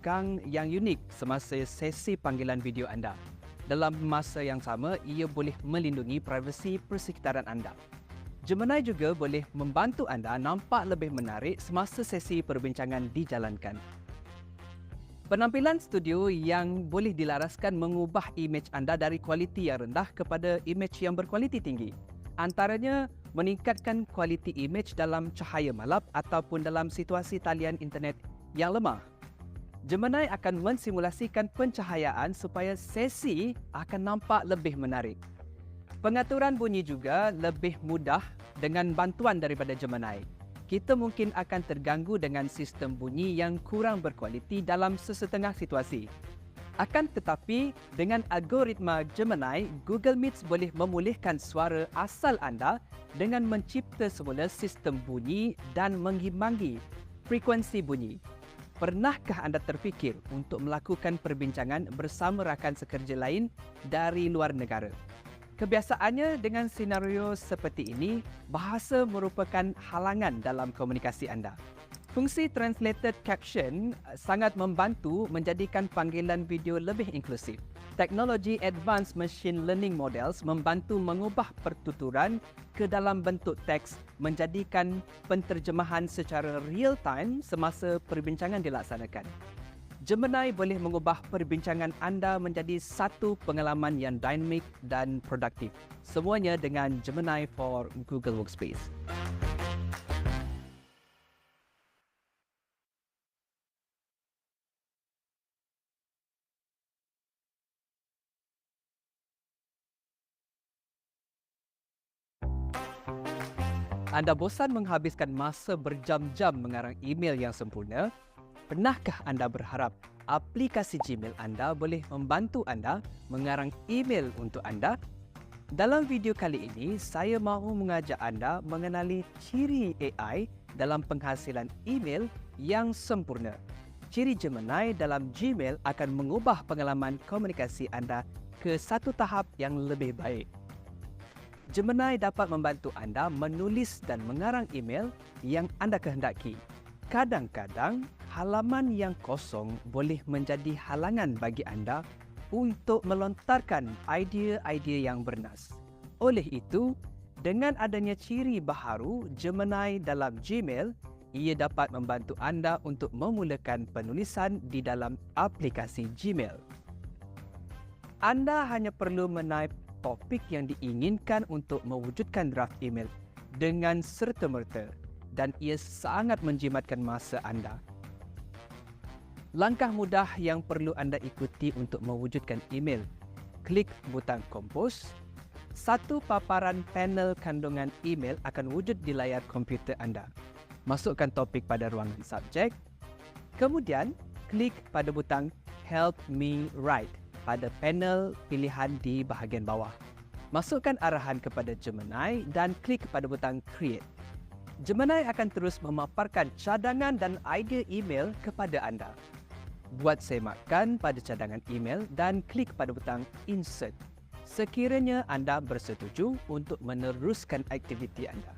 belakang yang unik semasa sesi panggilan video anda. Dalam masa yang sama, ia boleh melindungi privasi persekitaran anda. Gemini juga boleh membantu anda nampak lebih menarik semasa sesi perbincangan dijalankan. Penampilan studio yang boleh dilaraskan mengubah imej anda dari kualiti yang rendah kepada imej yang berkualiti tinggi. Antaranya, meningkatkan kualiti imej dalam cahaya malap ataupun dalam situasi talian internet yang lemah. Gemini akan mensimulasikan pencahayaan supaya sesi akan nampak lebih menarik. Pengaturan bunyi juga lebih mudah dengan bantuan daripada Gemini. Kita mungkin akan terganggu dengan sistem bunyi yang kurang berkualiti dalam sesetengah situasi. Akan tetapi, dengan algoritma Gemini, Google Meet boleh memulihkan suara asal anda dengan mencipta semula sistem bunyi dan mengimbangi frekuensi bunyi. Pernahkah anda terfikir untuk melakukan perbincangan bersama rakan sekerja lain dari luar negara? Kebiasaannya dengan senario seperti ini, bahasa merupakan halangan dalam komunikasi anda. Fungsi translated caption sangat membantu menjadikan panggilan video lebih inklusif. Teknologi advanced machine learning models membantu mengubah pertuturan ke dalam bentuk teks, menjadikan penterjemahan secara real time semasa perbincangan dilaksanakan. Gemini boleh mengubah perbincangan anda menjadi satu pengalaman yang dinamik dan produktif. Semuanya dengan Gemini for Google Workspace. Anda bosan menghabiskan masa berjam-jam mengarang email yang sempurna? Pernahkah anda berharap aplikasi Gmail anda boleh membantu anda mengarang email untuk anda? Dalam video kali ini, saya mahu mengajak anda mengenali ciri AI dalam penghasilan email yang sempurna. Ciri Gemini dalam Gmail akan mengubah pengalaman komunikasi anda ke satu tahap yang lebih baik. Gemini dapat membantu anda menulis dan mengarang email yang anda kehendaki. Kadang-kadang, halaman yang kosong boleh menjadi halangan bagi anda untuk melontarkan idea-idea yang bernas. Oleh itu, dengan adanya ciri baharu Gemini dalam Gmail, ia dapat membantu anda untuk memulakan penulisan di dalam aplikasi Gmail. Anda hanya perlu menaip topik yang diinginkan untuk mewujudkan draft email dengan serta-merta, dan ia sangat menjimatkan masa anda. Langkah mudah yang perlu anda ikuti untuk mewujudkan email. Klik butang Compose. Satu paparan panel kandungan email akan wujud di layar komputer anda. Masukkan topik pada ruangan subjek. Kemudian, klik pada butang Help Me Write pada panel pilihan di bahagian bawah. Masukkan arahan kepada Gemini dan klik pada butang Create. Gemini akan terus memaparkan cadangan dan idea email kepada anda. Buat semakkan pada cadangan email dan klik pada butang Insert sekiranya anda bersetuju untuk meneruskan aktiviti anda.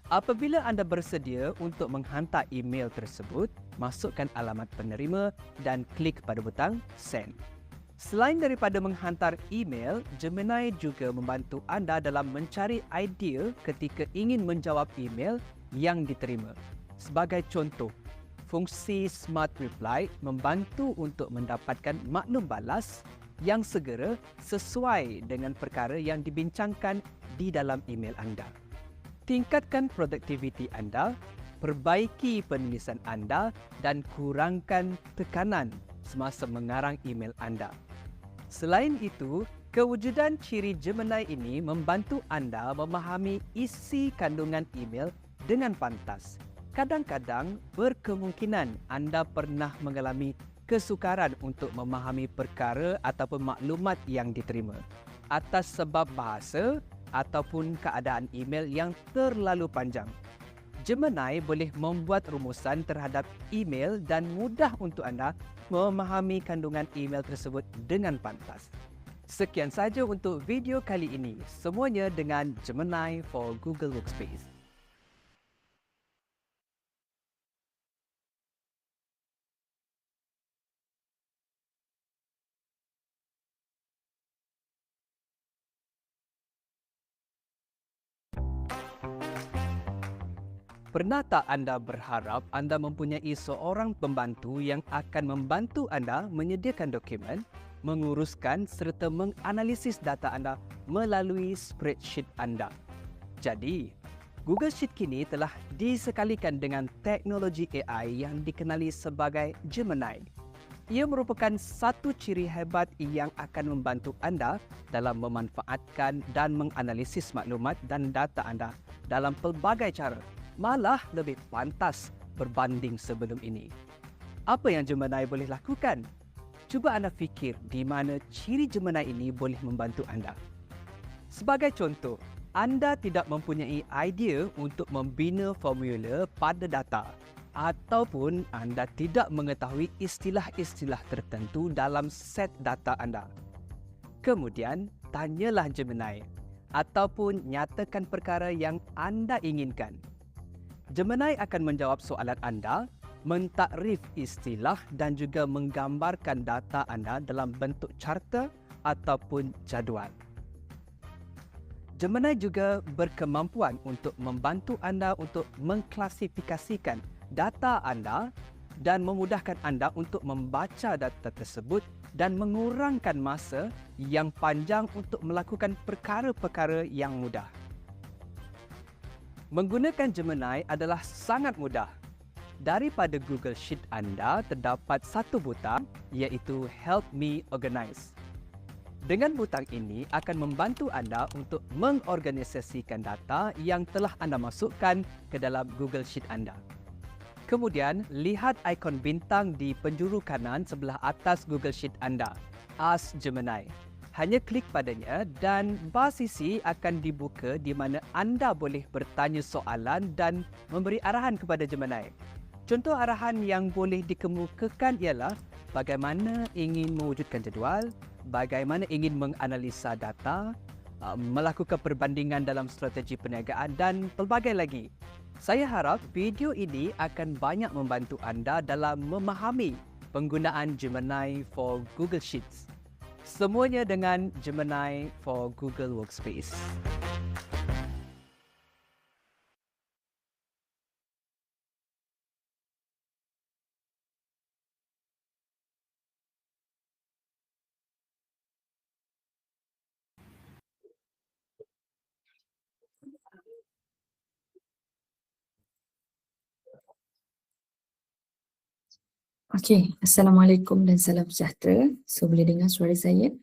Apabila anda bersedia untuk menghantar email tersebut, masukkan alamat penerima dan klik pada butang Send. Selain daripada menghantar email, Gemini juga membantu anda dalam mencari idea ketika ingin menjawab email yang diterima. Sebagai contoh, fungsi Smart Reply membantu untuk mendapatkan maklum balas yang segera sesuai dengan perkara yang dibincangkan di dalam email anda. Tingkatkan produktiviti anda, perbaiki penulisan anda dan kurangkan tekanan semasa mengarang email anda. Selain itu, kewujudan ciri Gemini ini membantu anda memahami isi kandungan email dengan pantas. Kadang-kadang berkemungkinan anda pernah mengalami kesukaran untuk memahami perkara ataupun maklumat yang diterima atas sebab bahasa ataupun keadaan email yang terlalu panjang. Gemini boleh membuat rumusan terhadap email dan mudah untuk anda memahami kandungan email tersebut dengan pantas. Sekian saja untuk video kali ini. Semuanya dengan Gemini for Google Workspace. Pernah tak anda berharap anda mempunyai seorang pembantu yang akan membantu anda menyediakan dokumen, menguruskan serta menganalisis data anda melalui spreadsheet anda? Jadi, Google Sheet kini telah disekalikan dengan teknologi AI yang dikenali sebagai Gemini. Ia merupakan satu ciri hebat yang akan membantu anda dalam memanfaatkan dan menganalisis maklumat dan data anda dalam pelbagai cara, malah lebih pantas berbanding sebelum ini. Apa yang Gemini boleh lakukan? Cuba anda fikir di mana ciri Gemini ini boleh membantu anda. Sebagai contoh, anda tidak mempunyai idea untuk membina formula pada data ataupun anda tidak mengetahui istilah-istilah tertentu dalam set data anda. Kemudian, tanyalah Gemini ataupun nyatakan perkara yang anda inginkan. Gemini akan menjawab soalan anda, mentakrif istilah dan juga menggambarkan data anda dalam bentuk carta ataupun jadual. Gemini juga berkemampuan untuk membantu anda untuk mengklasifikasikan data anda dan memudahkan anda untuk membaca data tersebut dan mengurangkan masa yang panjang untuk melakukan perkara-perkara yang mudah. Menggunakan Gemini adalah sangat mudah. Daripada Google Sheet anda terdapat satu butang iaitu Help Me Organize. Dengan butang ini akan membantu anda untuk mengorganisasikan data yang telah anda masukkan ke dalam Google Sheet anda. Kemudian, lihat ikon bintang di penjuru kanan sebelah atas Google Sheet anda. Ask Gemini. Hanya klik padanya dan bar sisi akan dibuka di mana anda boleh bertanya soalan dan memberi arahan kepada Gemini. Contoh arahan yang boleh dikemukakan ialah bagaimana ingin mewujudkan jadual, bagaimana ingin menganalisa data, melakukan perbandingan dalam strategi perniagaan dan pelbagai lagi. Saya harap video ini akan banyak membantu anda dalam memahami penggunaan Gemini for Google Sheets. Semuanya dengan Gemini for Google Workspace. Okey, Assalamualaikum dan salam sejahtera. So, boleh dengar suara saya?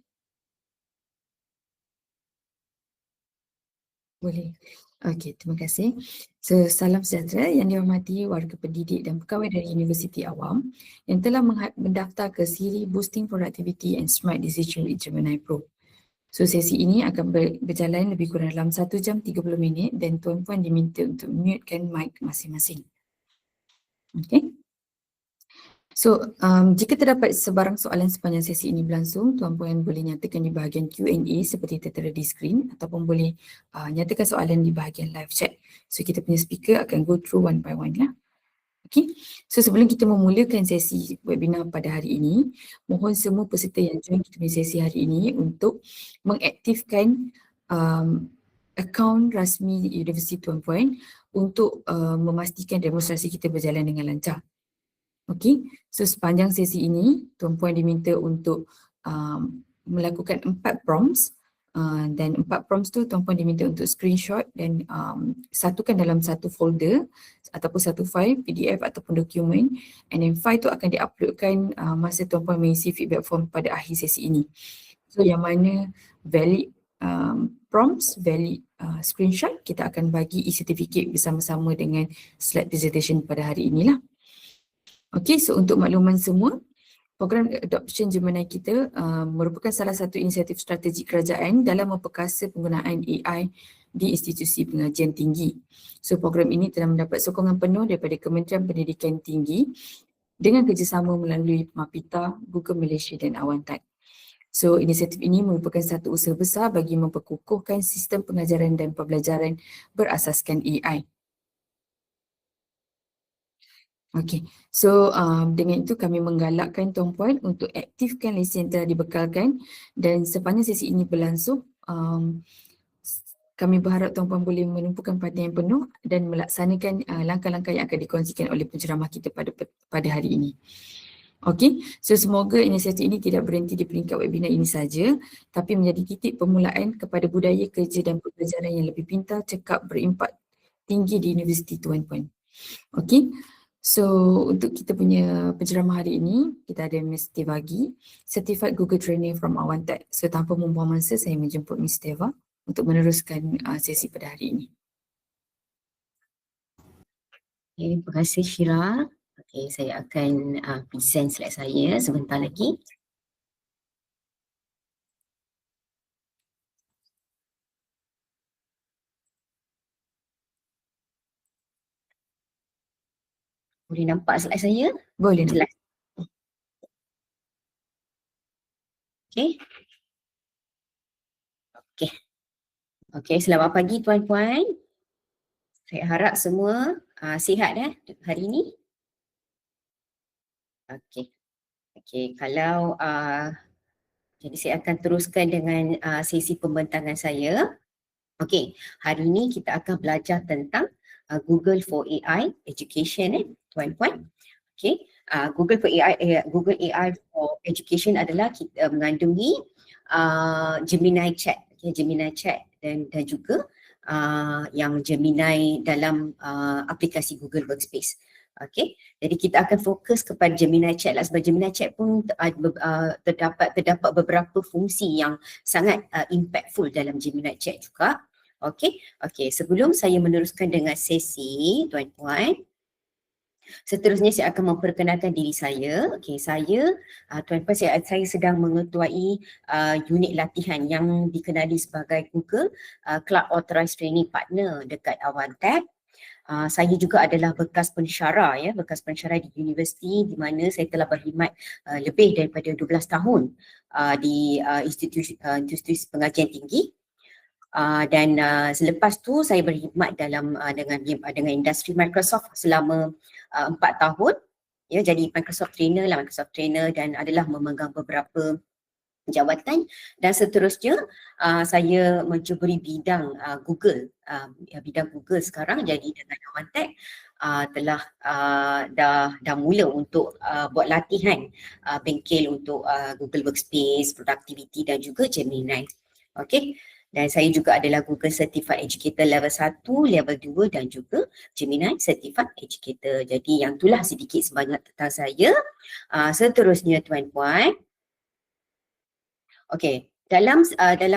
Boleh. Okey, terima kasih. So, salam sejahtera yang dihormati warga pendidik dan pegawai dari Universiti Awam yang telah mendaftar ke siri Boosting Productivity and Smart Decision with Gemini Pro. So, sesi ini akan berjalan lebih kurang dalam 1 jam 30 minit dan tuan-puan diminta untuk mutekan mic masing-masing. Okey. So, jika terdapat sebarang soalan sepanjang sesi ini berlangsung, tuan-puan boleh nyatakan di bahagian Q&A seperti tertera di skrin ataupun boleh nyatakan soalan di bahagian live chat. So, kita punya speaker akan go through one by one lah. Okay. So, sebelum kita memulakan sesi webinar pada hari ini, mohon semua peserta yang join kita punya sesi hari ini untuk mengaktifkan akaun rasmi universiti tuan-puan untuk memastikan demonstrasi kita berjalan dengan lancar. Okey, so sepanjang sesi ini tuan-puan diminta untuk melakukan 4 prompts dan 4 prompts tu tuan-puan diminta untuk screenshot dan satukan dalam satu folder ataupun satu file PDF ataupun dokumen, and then file tu akan diuploadkan masa tuan-puan mengisi feedback form pada akhir sesi ini. So yang mana valid prompts, valid screenshot, kita akan bagi e-certificate bersama-sama dengan slide presentation pada hari inilah. Okey, so untuk makluman semua, program adoption Gemini kita merupakan salah satu inisiatif strategi kerajaan dalam memperkasa penggunaan AI di institusi pengajian tinggi. So program ini telah mendapat sokongan penuh daripada Kementerian Pendidikan Tinggi dengan kerjasama melalui Mapita, Google Malaysia dan Awantat. So inisiatif ini merupakan satu usaha besar bagi memperkukuhkan sistem pengajaran dan pembelajaran berasaskan AI. Okey, so dengan itu kami menggalakkan tuan-puan untuk aktifkan lesen yang telah dibekalkan dan sepanjang sesi ini berlangsung, kami berharap tuan-puan boleh menumpukan perhatian yang penuh dan melaksanakan langkah-langkah yang akan dikongsikan oleh penceramah kita pada hari ini. Okey, so semoga inisiatif ini tidak berhenti di peringkat webinar ini saja, tapi menjadi titik permulaan kepada budaya kerja dan pembelajaran yang lebih pintar, cekap, berimpak tinggi di universiti tuan-puan. Okey, so untuk kita punya penceramah hari ini, kita ada Ms. Tevagi, Certified Google Trainer from Awantek. So tanpa membuang masa, saya menjemput Ms. Teva untuk meneruskan sesi pada hari ini. Okay, terima kasih Syira. Okay, saya akan present slide saya sebentar lagi. Boleh nampak slide saya? Boleh. Jelas. Okay. Okay. Okay, selamat pagi tuan-puan. Saya harap semua sihat hari ini. Okay. Okay, kalau jadi saya akan teruskan dengan sesi pembentangan saya. Okay, hari ini kita akan belajar tentang Google for AI Education tuan-puan. Okay, Google for AI for Education adalah kita mengandungi Gemini Chat, Gemini Chat dan juga yang Gemini dalam aplikasi Google Workspace. Okay, jadi kita akan fokus kepada Gemini Chat lah, sebab Gemini Chat pun terdapat beberapa fungsi yang sangat impactful dalam Gemini Chat juga. Okay, sebelum saya meneruskan dengan sesi tuan-puan, seterusnya saya akan memperkenalkan diri saya. Okay, saya tuan-puan, saya sedang mengetuai unit latihan yang dikenali sebagai Google Cloud Authorized Training Partner dekat Awantek. Saya juga adalah bekas pensyarah di universiti di mana saya telah berkhidmat lebih daripada 12 tahun di institusi pengajian tinggi. Dan selepas tu saya berkhidmat dengan industri Microsoft selama 4 tahun, ya, jadi Microsoft trainer dan adalah memegang beberapa jawatan, dan seterusnya saya mencuburi bidang Google, bidang Google sekarang. Jadi dengan Awantek telah dah mula untuk buat latihan bengkel untuk Google Workspace, Productivity dan juga Gemini. Okey. Dan saya juga adalah Google Certified Educator level 1, level 2 dan juga Gemini Certified Educator. Jadi yang itulah sedikit sebanyak tentang saya. Seterusnya tuan-puan. Okey, dalam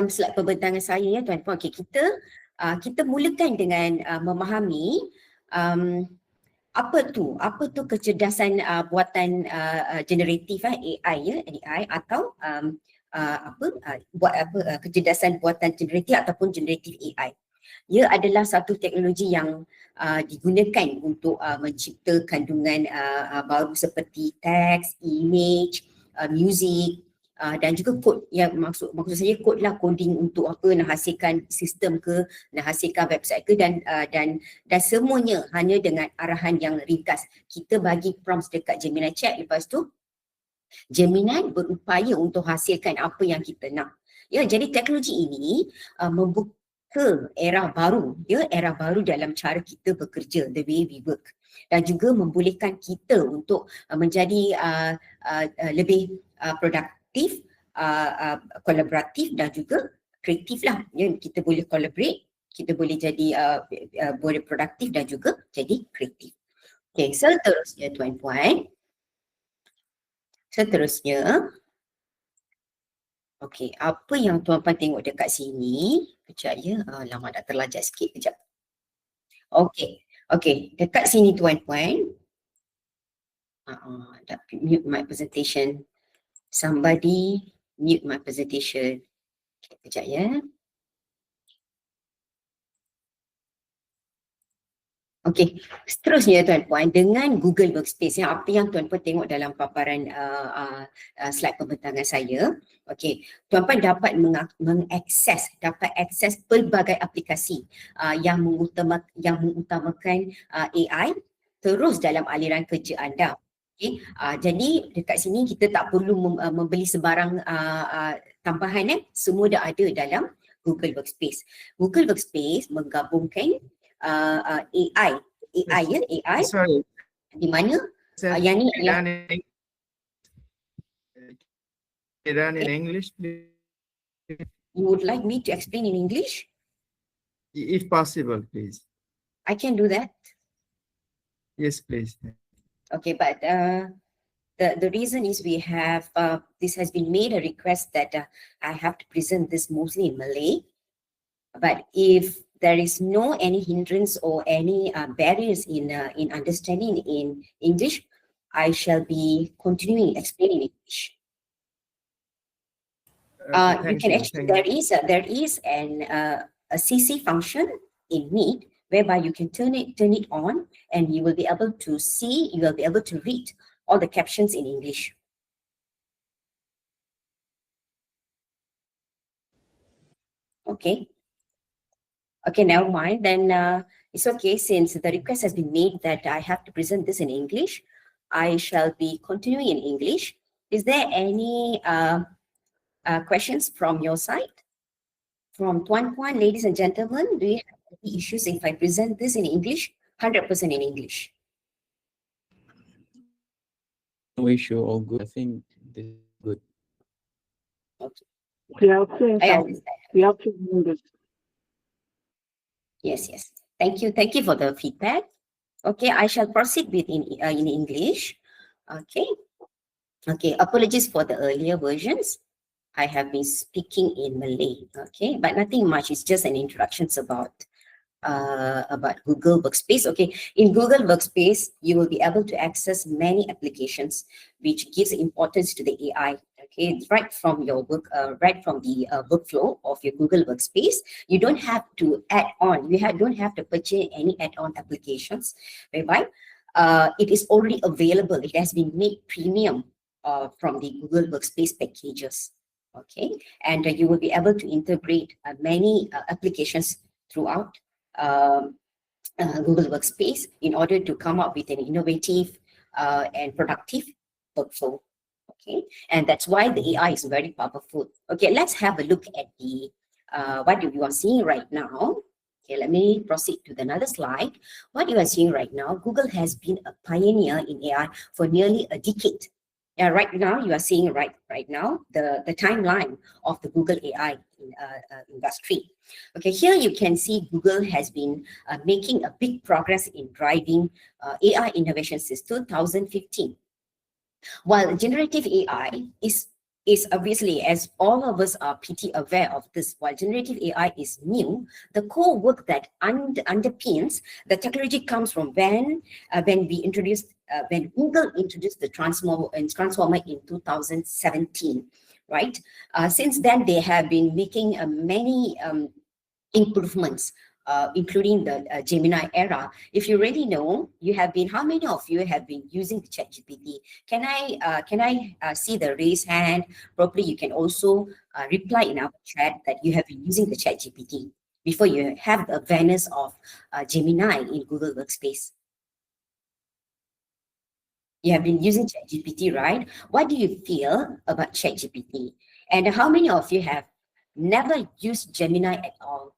slide pembentangan saya tuan-puan, okey, kita mulakan dengan memahami apa tu kecerdasan buatan generatif AI atau kecerdasan buatan generatif ataupun generatif AI. Ia adalah satu teknologi yang digunakan untuk mencipta kandungan baru seperti teks, image, muzik, dan juga kod. Yang maksud saya kod lah, coding untuk nak hasilkan sistem ke, nak hasilkan website ke, dan semuanya hanya dengan arahan yang ringkas. Kita bagi prompts dekat Gemini Chat, lepas tu Gemini berupaya untuk hasilkan apa yang kita nak. Ya, jadi teknologi ini membuka era baru dalam cara kita bekerja, the way we work, dan juga membolehkan kita untuk menjadi lebih produktif, kolaboratif dan juga kreatif lah. Ya, kita boleh collaborate, kita boleh jadi boleh produktif dan juga jadi kreatif. Okay, seterusnya tuan-puan. Okey, apa yang tuan-puan tengok dekat sini? Kejap ya, lama dah terlajak sikit, kejap. Okey, dekat sini tuan-puan. Dah mute my presentation. Somebody mute my presentation. Okay, kejap ya. Okey, seterusnya tuan-puan, dengan Google Workspace, apa yang tuan-puan tengok dalam paparan slide pembentangan saya. Okey, tuan-puan dapat akses pelbagai aplikasi yang mengutamakan AI terus dalam aliran kerja anda. Okey, jadi dekat sini kita tak perlu membeli sebarang tambahan, semua dah ada dalam Google Workspace. Google Workspace menggabungkan AI ya, AI Sorry. di mana yang ni adalah Done in English, please. you would like me to explain in English? If possible, please. I can do that. Yes, please. Okay, but the reason is we have this has been made a request that I have to present this mostly in Malay. But if there is no any hindrance or any barriers in understanding in English, I shall be continuing explaining English. You can actually there is a CC function in Meet whereby you can turn it on, and you will be able to see, you will be able to read all the captions in English. Okay. Okay, never mind. Then it's okay, since the request has been made that I have to present this in English. I shall be continuing in English. Is there any questions from your side? From Tuan Puan, ladies and gentlemen, do you have any issues if I present this in English? 100% in English. No issue, all good. I think this is good. Okay. I understand. Yes. Thank you for the feedback. Okay, I shall proceed with in English. Okay. Apologies for the earlier versions. I have been speaking in Malay. Okay, but nothing much. It's just an introduction about Google Workspace. Okay, in Google Workspace, you will be able to access many applications, which gives importance to the AI. Okay, right from your work, right from the workflow of your Google Workspace. You don't have to add on. Don't have to purchase any add-on applications, whereby it is already available. It has been made premium from the Google Workspace packages. Okay, and you will be able to integrate many applications throughout Google Workspace in order to come up with an innovative and productive workflow. Okay, and that's why the AI is very powerful. Okay, let's have a look at the what you are seeing right now. Okay, let me proceed to another slide. What you are seeing right now, Google has been a pioneer in AI for nearly a decade. Yeah, right now you are seeing right now the timeline of the Google AI industry. Okay, here you can see Google has been making a big progress in driving AI innovation since 2015. While generative AI is obviously, as all of us are pretty aware of this, while generative AI is new, the core work that underpins the technology comes from when Google introduced the transformer in 2017, right? Since then, they have been making many improvements, including the Gemini era. If you already know, how many of you have been using the ChatGPT? Can I see the raised hand? Probably you can also reply in our chat that you have been using the ChatGPT before you have the awareness of Gemini in Google Workspace. You have been using ChatGPT, right? What do you feel about ChatGPT? And how many of you have never used Gemini at all?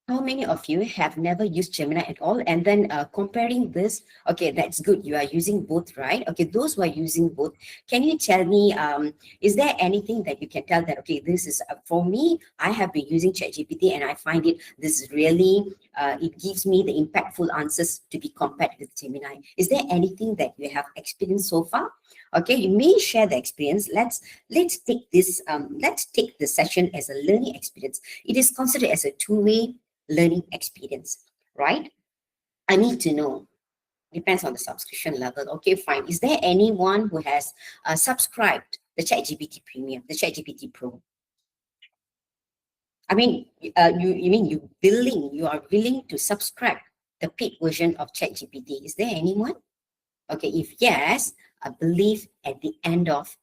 How many of you have never used Gemini at all? And then comparing this, okay, that's good. You are using both, right? Okay, those who are using both, can you tell me, is there anything that you can tell that, okay, this is, for me, I have been using ChatGPT and I find this is really, it gives me the impactful answers to be compared with Gemini. Is there anything that you have experienced so far? Okay, you may share the experience. Let's take this session as a learning experience. It is considered as a two-way learning experience, right? I need to know. Depends on the subscription level. Okay, fine. Is there anyone who has subscribed the ChatGPT Premium, the ChatGPT Pro? I mean, you are willing to subscribe the paid version of ChatGPT? Is there anyone? Okay, if yes, I believe at the end of.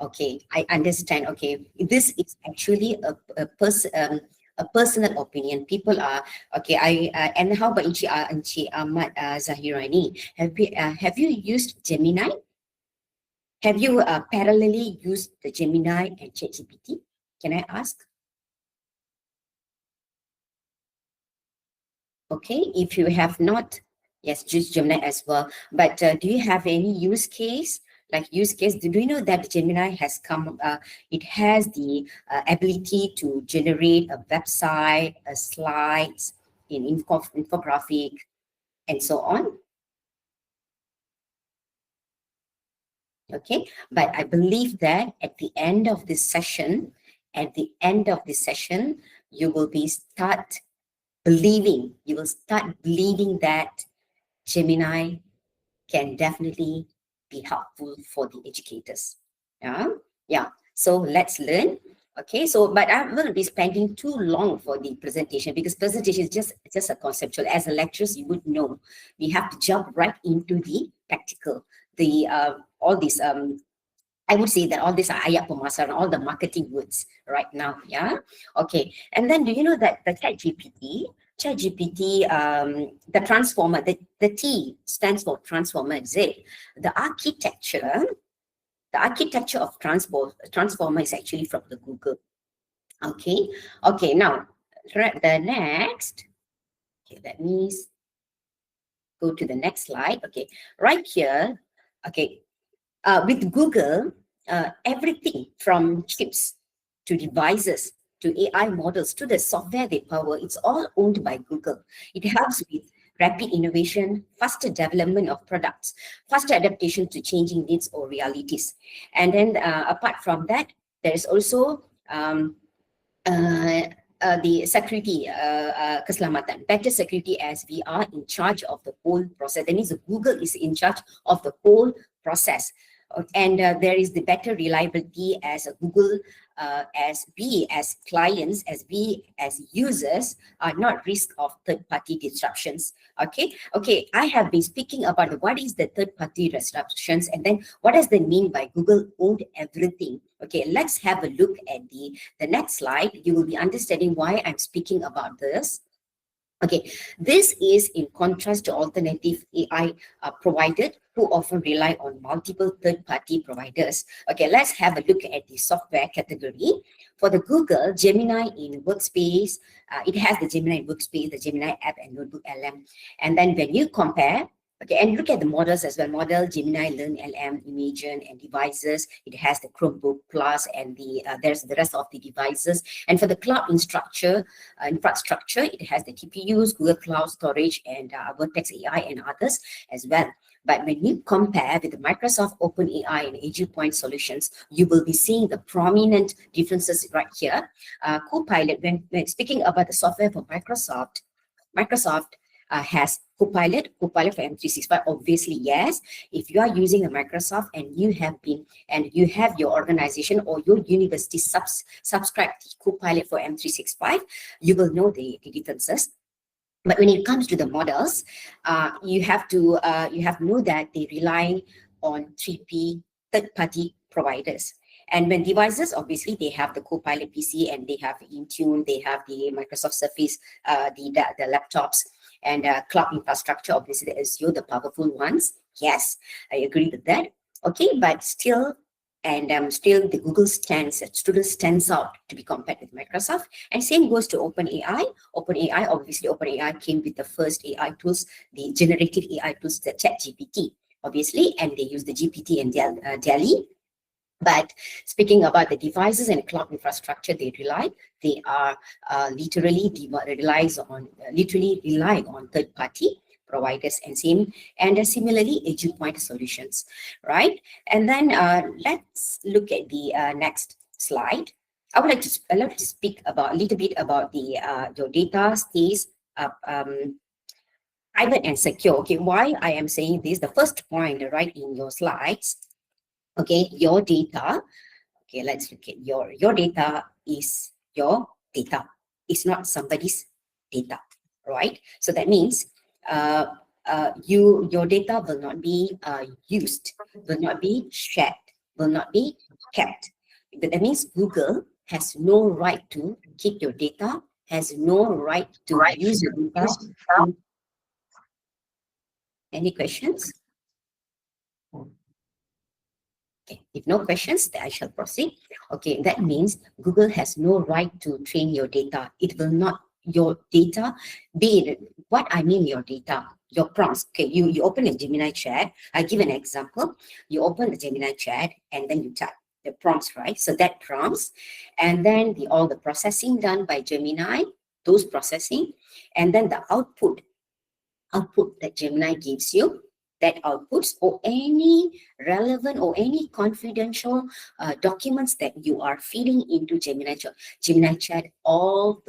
Okay, I understand. Okay, this is actually a personal opinion. People are okay. And how about Encik Ahmad Zahirani? Have you used Gemini? Have you parallelly used the Gemini and ChatGPT? Can I ask? Okay, if you have not, yes, use Gemini as well. But do you have any use case? Like use case, do you know that Gemini has come, it has the ability to generate a website, slides, in infographic, and so on? Okay, but I believe that at the end of this session, you will start believing that Gemini can definitely be helpful for the educators. Yeah. So let's learn. Okay, so but I'm going to be spending too long for the presentation because presentation is just a conceptual. As a lecturers, you would know we have to jump right into the practical. The all these I would say that all these are ayat pemasaran, all the marketing words right now. Yeah. Okay. And then do you know that the ChatGPT, the transformer, the T stands for transformer, is it? The architecture of transformer is actually from the Google. Okay. Okay. Now, the next. Okay, let me go to the next slide. Okay. Right here. Okay. With Google, everything from chips to devices to AI models to the software they power, it's all owned by Google. It helps with rapid innovation, faster development of products, faster adaptation to changing needs or realities. And then apart from that, there is also the security, keselamatan, better security, as we are in charge of the whole process. That means Google is in charge of the whole process. And there is the better reliability as a Google, as we as clients, as we as users are not risk of third-party disruptions. Okay, I have been speaking about what is the third-party disruptions and then what does that mean by Google owned everything. Okay, let's have a look at the next slide. You will be understanding why I'm speaking about this. Okay, this is in contrast to alternative AI provided who often rely on multiple third-party providers. Okay, let's have a look at the software category. For the Google, Gemini in Workspace, it has the Gemini Workspace, the Gemini app, and Notebook LM. And then when you compare, okay, and look at the models as well. Model, Gemini, Learn, LM, Imagen, and devices. It has the Chromebook Plus and there's the rest of the devices. And for the cloud infrastructure, it has the TPUs, Google Cloud Storage, and Vertex AI and others as well. But when you compare with the Microsoft OpenAI and EduPoint solutions, you will be seeing the prominent differences right here. Copilot, when speaking about the software for Microsoft has Copilot for M365. Obviously, yes. If you are using the Microsoft and you have your organization or your university subscribe to Copilot for M365, you will know the differences. But when it comes to the models, you have to know that they rely on 3P third-party providers. And when devices, obviously, they have the Copilot PC and they have Intune, they have the Microsoft Surface, the laptops, and cloud infrastructure, obviously, the Azure, the powerful ones. Yes, I agree with that. Okay, but still, still the Google stands out to be compared with Microsoft. And same goes to OpenAI. Obviously, OpenAI came with the first AI tools, the generative AI tools, the ChatGPT, obviously, and they use the GPT and DALL-E. But speaking about the devices and cloud infrastructure they are literally rely on third-party providers and similarly EduPoint solutions, right? And then let's look at the next slide. I would like to speak about a little bit about the your data stays private and secure. Okay, why I am saying this? The first point right in your slides. Okay, your data. Okay, let's look at your data is your data. It's not somebody's data, right? So that means your data will not be used, will not be shared, will not be kept. That means Google has no right to keep your data, has no right to use your data. Any questions? Okay, if no questions, then I shall proceed. Okay, that means Google has no right to train your data. It will not, your data, be it, what I mean your data, your prompts. Okay, you open a Gemini chat. I give an example. You open the Gemini chat and then you type the prompts, right? So that prompts, and then all the processing done by Gemini, those processing, and then the output that Gemini gives you, that outputs or any relevant or any confidential documents that you are feeding into Gemini chat, all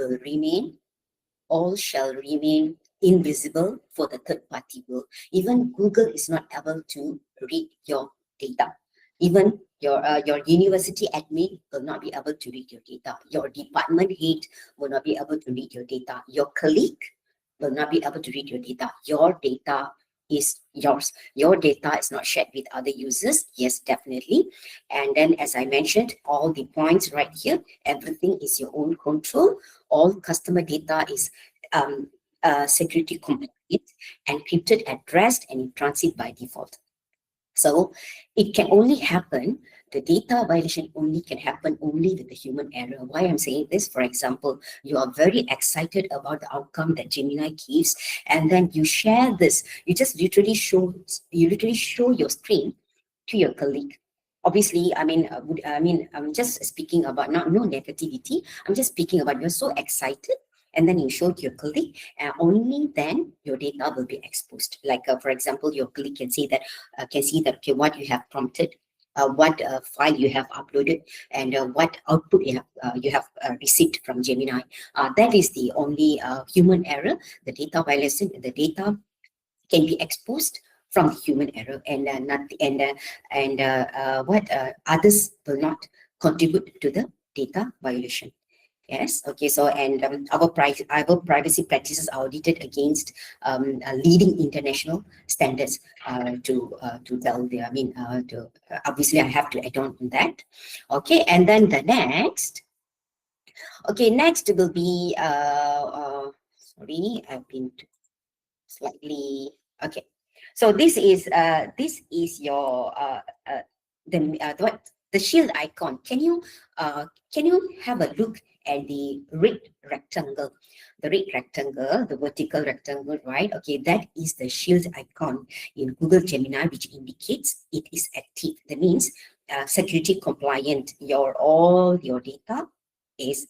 shall remain invisible for the third party world. Even Google is not able to read your data. Even your university admin will not be able to read your data. Your department head will not be able to read your data. Your colleague will not be able to read your data. Your data is yours. Your data is not shared with other users. Yes, definitely. And then, as I mentioned, all the points right here, everything is your own control. All customer data is security compliant, encrypted, addressed, and in transit by default. So it can only happen, the data violation only can happen only with the human error. Why I'm saying this, for example, you are very excited about the outcome that Gemini gives, and then you share this, you literally show your screen to your colleague. Obviously, I'm just speaking about no negativity. I'm just speaking about you're so excited, and then you show to your colleague, and only then your data will be exposed. Like, for example, your colleague can see that, okay, what you have prompted, what file you have uploaded, and what output you have received from Gemini. That is the only human error. The data violation, the data can be exposed from the human error, and others will not contribute to the data violation. Yes. Okay. So, and our privacy practices are audited against leading international standards. To tell the, obviously I have to add on that. Okay. And then the next. Okay. Next will be sorry, I've been slightly okay. So this is your the shield icon. Can you have a look at the red rectangle? The red rectangle, the vertical rectangle, right? Okay, that is the shield icon in Google Gemini, which indicates it is active. That means security compliant. All your data is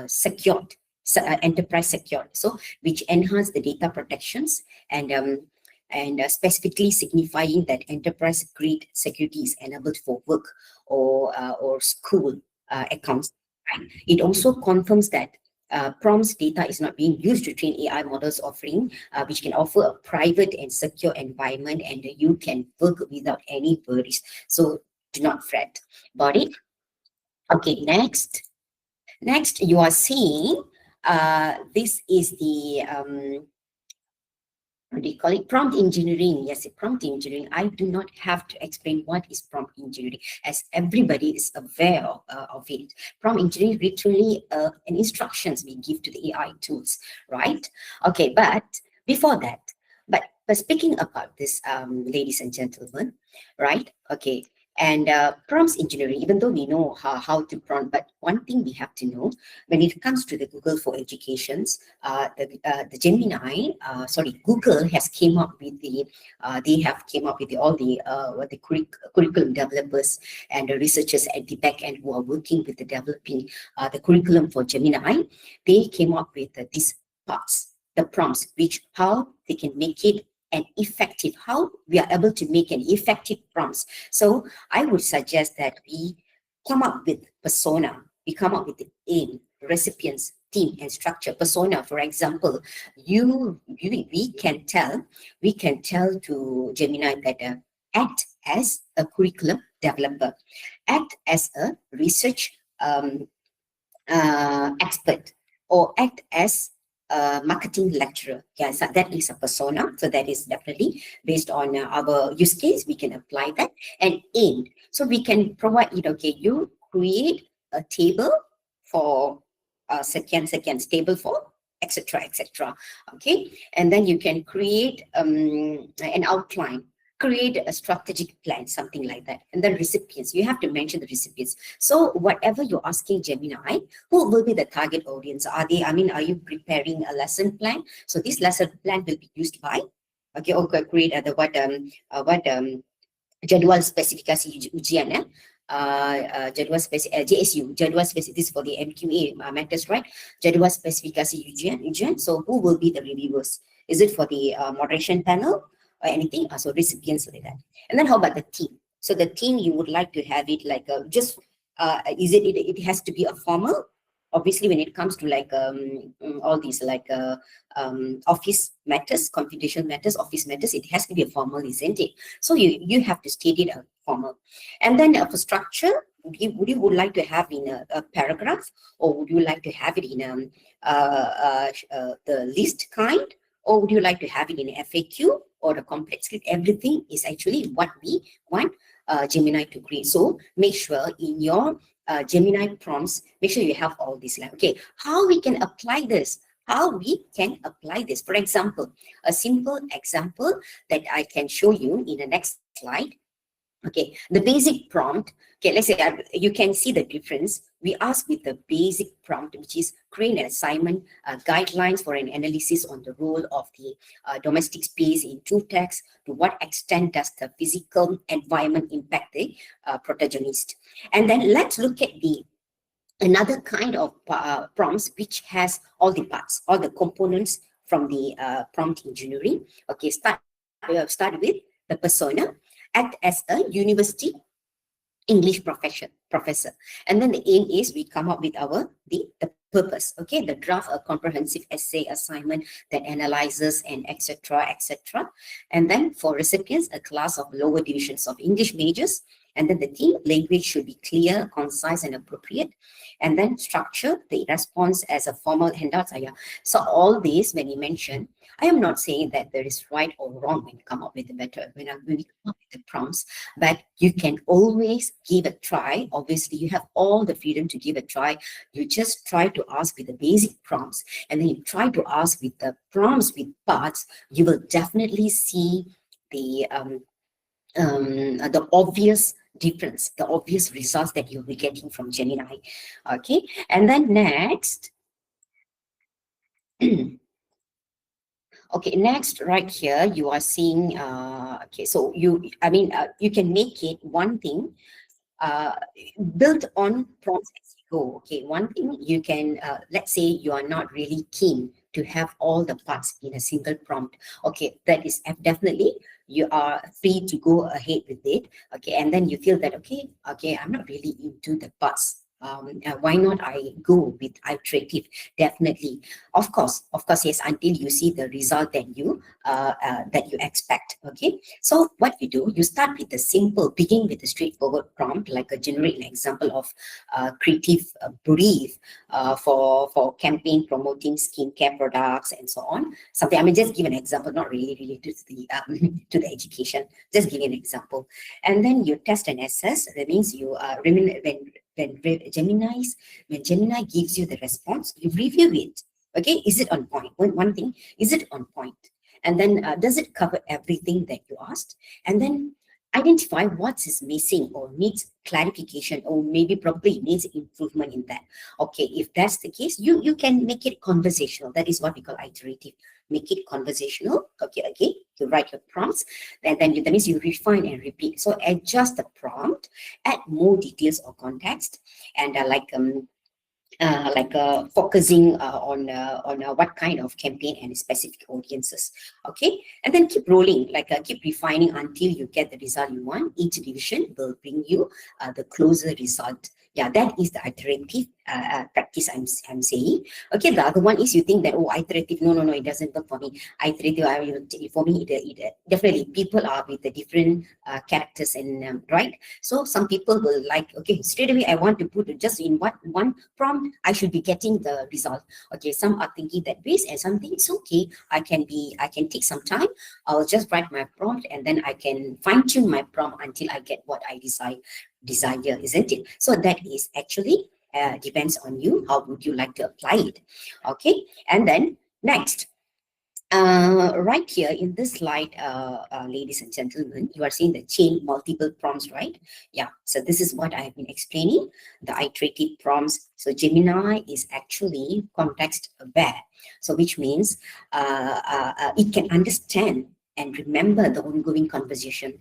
secured, enterprise secured. So which enhance the data protections, and specifically signifying that enterprise-grade security is enabled for work or school accounts. Right? It also confirms that prompts data is not being used to train AI models, offering which can offer a private and secure environment, and you can work without any worries. So do not fret about it. Okay, next. Next, you are seeing this is the what do you call it? Prompt engineering. Yes, prompt engineering. I do not have to explain what is prompt engineering, as everybody is aware of it. Prompt engineering literally an instructions we give to the AI tools, right? Okay, but before that, but speaking about this, ladies and gentlemen, right? Okay. And prompts engineering, even though we know how to prompt, but one thing we have to know when it comes to the Google for Educations, the Gemini, Google has came up with they have came up with all the curriculum developers and the researchers at the back end who are working with the developing the curriculum for Gemini. They came up with these parts, the prompts, which how they can make it an effective, how we are able to make an effective prompts. So I would suggest that we come up with persona, we come up with the aim, recipients, theme, and structure. Persona, for example, we can tell to Gemini that act as a curriculum developer, act as a research expert, or act as a marketing lecturer. Yes, that is a persona. So that is definitely based on our use case. We can apply that. And aim. So we can provide it. Okay, you create a table for seconds, table for etc. Okay, and then you can create an outline. create a strategic plan, something like that. And then recipients, you have to mention the recipients. So whatever you're asking Gemini, who will be the target audience? Are you preparing a lesson plan? So this lesson plan will be used by, okay, or create jadual spesifikasi ujian, JSU, jadual spesifikasi, this is for the MQA matters, right? Jadual spesifikasi ujian. So who will be the reviewers? Is it for the moderation panel or anything? So recipients like that. And then how about the team? So the team, you would like to have it like it has to be a formal. Obviously, when it comes to like all these like office matters, confidential matters, office matters, it has to be a formal, isn't it? So you have to state it formal. And then for structure, would you like to have in a paragraph, or would you like to have it in the list kind, or would you like to have it in FAQ or the complex script? Everything is actually what we want Gemini to create. So make sure in your Gemini prompts, make sure you have all these. Okay, how we can apply this? How we can apply this? For example, a simple example that I can show you in the next slide. Okay, the basic prompt. Okay, let's say you can see the difference. We ask with the basic prompt, which is create an assignment, guidelines for an analysis on the role of the domestic space in true text. To what extent does the physical environment impact the protagonist? And then let's look at another kind of prompts which has all the parts, all the components from the prompt engineering. Okay, start with the persona. Act as a university English professor. And then the aim is we come up with the purpose. Okay, the draft a comprehensive essay assignment that analyzes and etc. And then for recipients, a class of lower divisions of English majors. And then the theme language should be clear, concise, and appropriate. And then structure the response as a formal handout. So all these, when you mention, I am not saying that there is right or wrong when you come up with the better, when we come up with the prompts, but you can always give a try. Obviously, you have all the freedom to give a try. You just try to ask with the basic prompts, and then you try to ask with the prompts with parts. You will definitely see the obvious difference, the obvious results that you'll be getting from Gemini. Okay, and then next. Okay, next right here, you are seeing, okay, so you can make it one thing, built on prompts as you go. Okay, one thing you can, let's say you are not really keen to have all the parts in a single prompt. Okay, that is definitely, you are free to go ahead with it. Okay, and then you feel that, okay, I'm not really into the parts. Why not I go with iterative? Definitely, of course, yes, until you see the result that you expect. Okay, so what you do, you start with the simple, begin with a straightforward prompt, like a generate an example of creative brief for campaign promoting skincare products and so on. Something, I mean, just give an example, not really related to the to the education. Just give an example, and then you test and assess. That means you when Gemini gives you the response, you review it. Okay, is it on point? One thing, is it on point? And then does it cover everything that you asked? And then identify what is missing or needs clarification, or maybe probably needs improvement in that. Okay, if that's the case, you can make it conversational. That is what we call iterative. Make it conversational. Okay, you write your prompts, and then that means you refine and repeat. So adjust the prompt, add more details or context, and focusing on what kind of campaign and specific audiences. Okay, and then keep rolling, keep refining until you get the result you want. Each division will bring you the closer result. Yeah, that is the iterative practice I'm saying. Okay, the other one is you think that, oh, iterative, no, it doesn't work for me. Iterative, for me, it definitely, people are with the different characters, and right. So some people will like, okay, straight away I want to put just in one prompt, I should be getting the result. Okay, some are thinking that way, and some think it's okay. I can take some time. I'll just write my prompt, and then I can fine tune my prompt until I get what I desire, isn't it? So that is actually depends on you. How would you like to apply it? Okay, and then next, Right here in this slide, ladies and gentlemen, you are seeing the chain multiple prompts, right? Yeah, so this is what I have been explaining, the iterative prompts. So Gemini is actually context aware. So which means it can understand and remember the ongoing conversation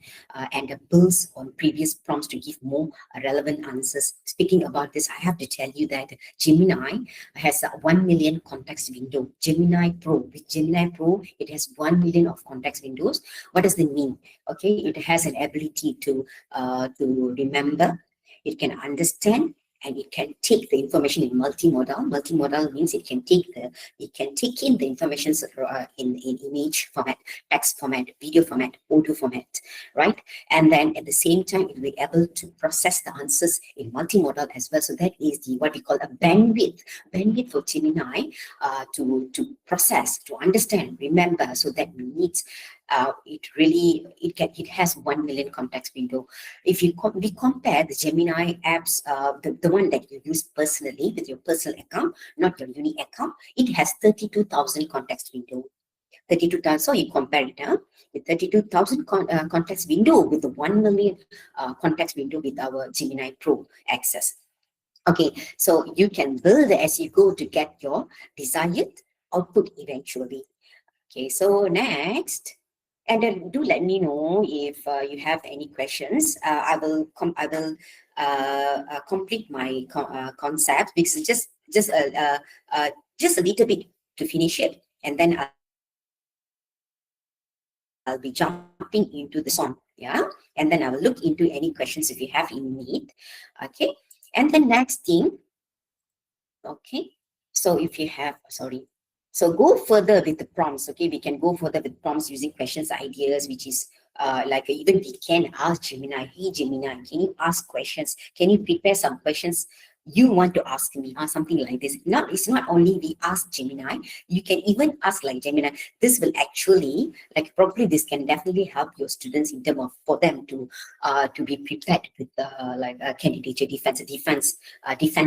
and builds on previous prompts to give more relevant answers. Speaking about this, I have to tell you that Gemini has a 1 million context window. Gemini Pro, with Gemini Pro, it has 1 million of context windows. What does it mean? Okay, it has an ability to remember, it can understand, and it can take the information in multimodal. Multimodal means it can take in the information in image format, text format, video format, audio format, right? And then at the same time, it will be able to process the answers in multimodal as well. So that is the what we call a bandwidth for Gemini to process, to understand, remember. So that means it has 1 million context window. If we compare the Gemini apps, the one that you use personally with your personal account, not your unique account, it has 32,000 context window. 32,000. So you compare it with 32,000 context window with the 1 million context window with our Gemini Pro access. Okay, so you can build as you go to get your desired output eventually. Okay, so next. And then do let me know if you have any questions. I will complete my concept, because it's just a little bit to finish it, and then I'll be jumping into the song, yeah, and then I will look into any questions if you have in need. Okay, and the next thing, okay, so if you have, sorry. So go further with the prompts, okay? We can go further with prompts using questions, ideas, which is like even we can ask Gemini, hey Gemini, can you ask questions? Can you prepare some questions you want to ask me, or something like this? It's not only we ask Gemini, you can even ask like Gemini. This will actually, like probably this can definitely help your students in terms of for them to be prepared with candidate defense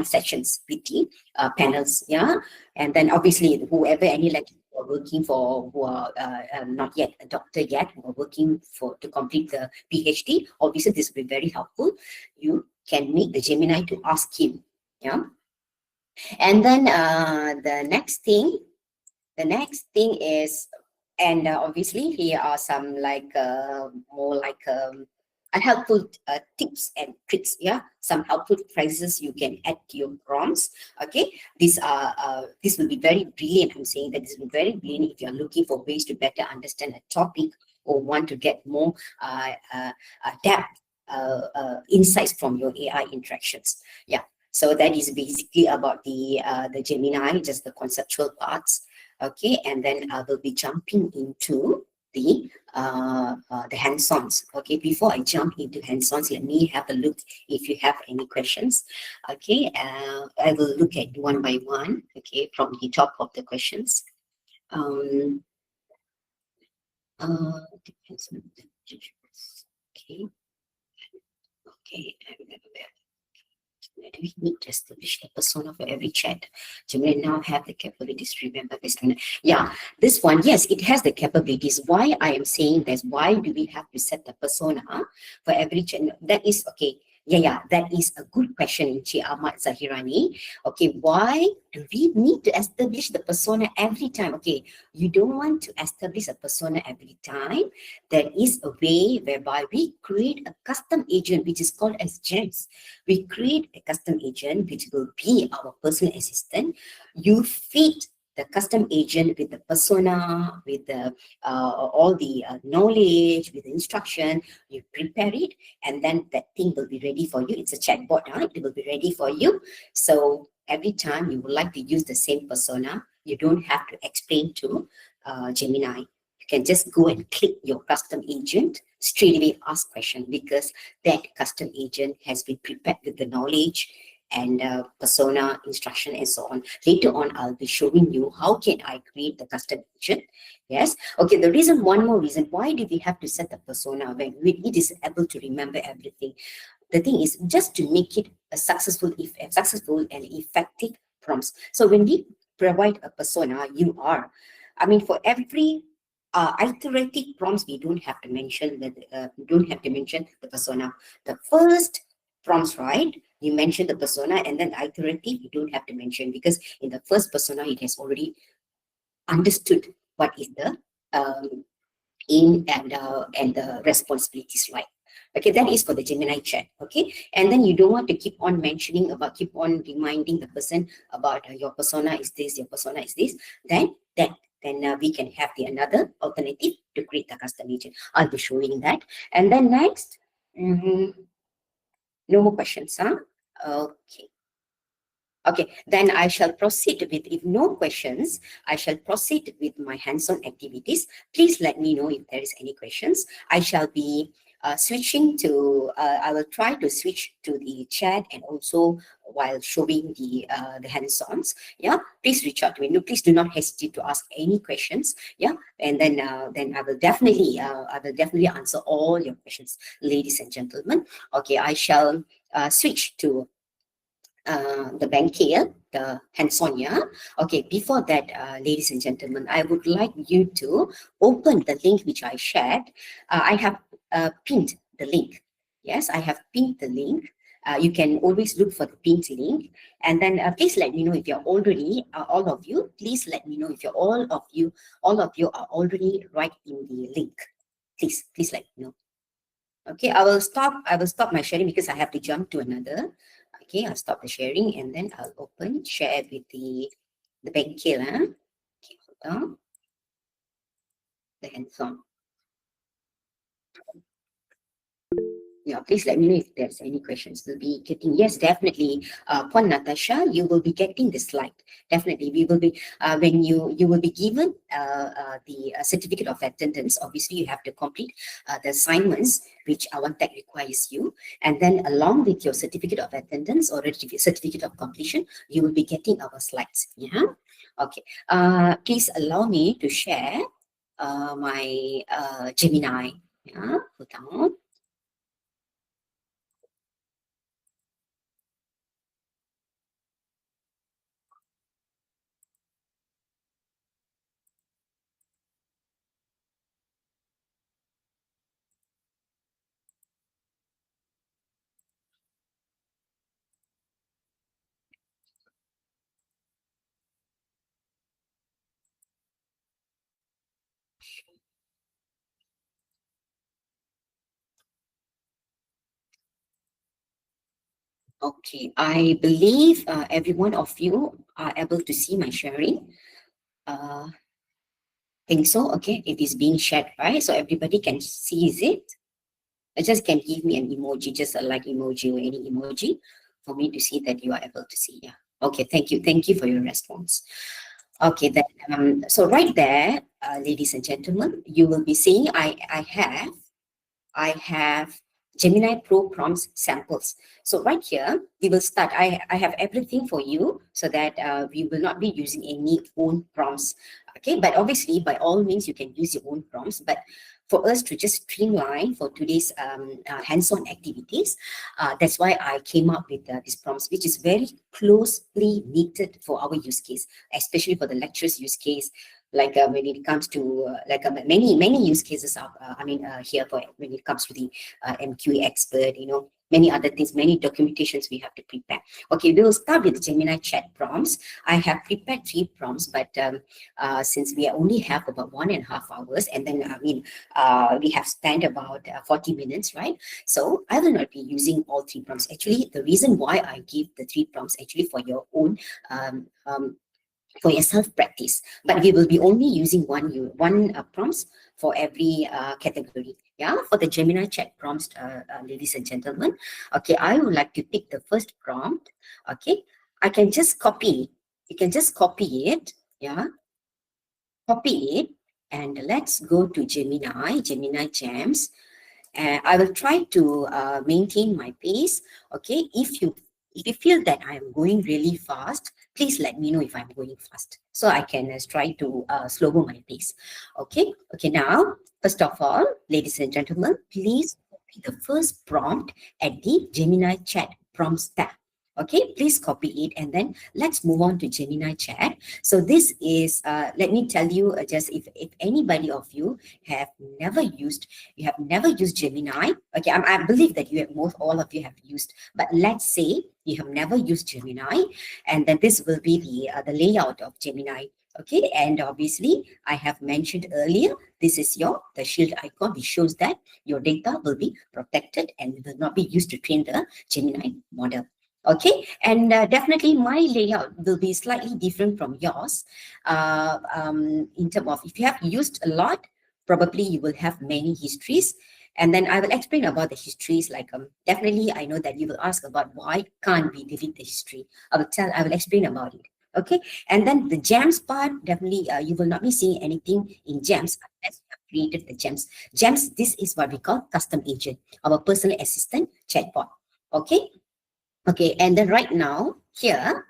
sessions with the panels, yeah. And then obviously whoever any lecturer who are working for, who are not yet a doctor yet, who are working to complete the PhD, obviously this will be very helpful. You can make the Gemini to ask him, yeah. And then the next thing is, and obviously here are some like more like helpful tips and tricks, yeah, some helpful phrases you can add to your prompts. Okay, these will be very brilliant. I'm saying that this will be very brilliant if you're looking for ways to better understand a topic or want to get more depth insights from your AI interactions. Yeah, so that is basically about the Gemini, just the conceptual parts. Okay, and then I will be jumping into the hands-ons. Okay, before I jump into hands-ons, let me have a look if you have any questions. Okay, I will look at one by one. Okay, from the top of the questions. Okay, where do we need to establish the persona for every chat? Gemini now have the capabilities to remember this. Yeah, this one, yes, it has the capabilities. Why I am saying this, why do we have to set the persona for every chat? That is, okay, yeah, that is a good question, Encik Ahmad Zahirani. Okay, why do we need to establish the persona every time? Okay, you don't want to establish a persona every time. There is a way whereby we create a custom agent, which is called as gems. We create a custom agent, which will be our personal assistant. You feed the custom agent with the persona, with the all the knowledge, with the instruction. You prepare it, and then that thing will be ready for you. It's a chatbot, right? It will be ready for you. So every time you would like to use the same persona, you don't have to explain to Gemini. You can just go and click your custom agent, straight away ask question, because that custom agent has been prepared with the knowledge and persona, instruction, and so on. Later on, I'll be showing you how can I create the custom agent. Yes. Okay. The reason, one more reason, why do we have to set the persona when it is able to remember everything? The thing is just to make it a successful and effective prompts. So when we provide a persona, you are I mean, for every iterative prompts, we don't have to mention the persona. The first prompts, right? You mention the persona, and then iterative, you don't have to mention, because in the first persona, it has already understood what is the aim and the responsibilities, right? Okay, that is for the Gemini chat. Okay, and then you don't want to keep on reminding the person about your persona is this, your persona is this. Then we can have another alternative to create the custom agent. I'll be showing that. And then next, no more questions, huh? Okay. Okay, then I shall proceed with, if no questions, I shall proceed with my hands-on activities. Please let me know if there is any questions. I shall be switching to, I will try to switch to the chat, and also while showing the hands-ons. Yeah, please reach out to me. No, please do not hesitate to ask any questions. Yeah, and then I will definitely answer all your questions, ladies and gentlemen. Okay, I shall switch to the Bankier, the hands-on, yeah. Okay, before that, ladies and gentlemen, I would like you to open the link which I shared. I have pinned the link. Yes, I have pinned the link. You can always look for the pinned link, and then please let me know if you're already, all of you, please let me know if you're all of you are already right in the link. Please let me know. Okay, I will stop my sharing because I have to jump to another. Okay, I'll stop the sharing, and then I'll open share with the Bankier. Okay, hold on. The hands-on. Yeah, please let me know if there's any questions. We'll be getting, yes, definitely. Puan Natasha, you will be getting the slide. Definitely, we will be, when you will be given the certificate of attendance. Obviously, you have to complete the assignments which our tech requires you. And then along with your certificate of attendance or certificate of completion, you will be getting our slides. Yeah. Okay. Please allow me to share my Gemini. Yeah. Hold on. Okay, I believe every one of you are able to see my sharing. Think so. Okay, it is being shared, right? So everybody can see, is it? Just can give me an emoji, just a like emoji or any emoji for me to see that you are able to see. Yeah. Okay, thank you for your response. Okay, then so right there, ladies and gentlemen, you will be seeing I have Gemini Pro prompts samples. So right here, we will start. I have everything for you so that we will not be using any own prompts. Okay, but obviously, by all means, you can use your own prompts. But for us to just streamline for today's hands-on activities, that's why I came up with these prompts, which is very closely knitted for our use case, especially for the lecturers use case. Like when it comes to many use cases are here for when it comes to the MQA expert, many other things, many documentations we have to prepare. Okay, we will start with Gemini chat prompts. I have prepared 3 prompts, but since we only have about 1.5 hours, and then we have spent about 40 minutes, right? So I will not be using all 3 prompts. Actually, the reason why I give the 3 prompts actually for your own for your self-practice, but we will be only using one prompts for every category. Yeah, for the Gemini chat prompts, ladies and gentlemen. Okay, I would like to pick the first prompt. Okay, I can just copy. You can just copy it. Yeah, copy it, and let's go to Gemini Gems. I will try to maintain my pace. Okay, if you feel that I am going really fast, please let me know if I'm going fast, so I can try to slow my pace. Okay. Now, first of all, ladies and gentlemen, please copy the first prompt at the Gemini chat prompts tab. Okay, please copy it, and then let's move on to Gemini chat. So this is, let me tell you, just if anybody of you have never used Gemini, okay, I believe that all of you have used, but let's say you have never used Gemini, and then this will be the layout of Gemini. Okay, and obviously I have mentioned earlier, this is the shield icon, which shows that your data will be protected and will not be used to train the Gemini model. Okay, and definitely my layout will be slightly different from yours. In terms of, if you have used a lot, probably you will have many histories. And then I will explain about the histories. Like definitely I know that you will ask about why can't we delete the history. I will explain about it. Okay, and then the gems part, definitely you will not be seeing anything in gems unless you have created the gems. Gems, this is what we call custom agent, our personal assistant chatbot. Okay. Okay, and then right now here,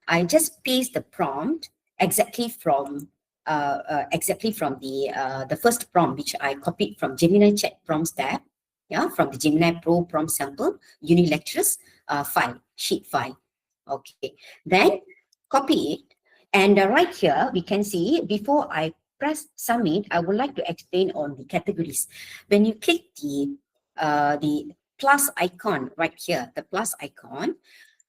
I just paste the prompt exactly from the first prompt, which I copied from Gemini Chat Prompts tab, yeah, from the Gemini Pro prompt sample unilecturers file, sheet file. Okay, then copy it, and right here we can see, before I press submit, I would like to explain on the categories. When you click the plus icon right here, the plus icon,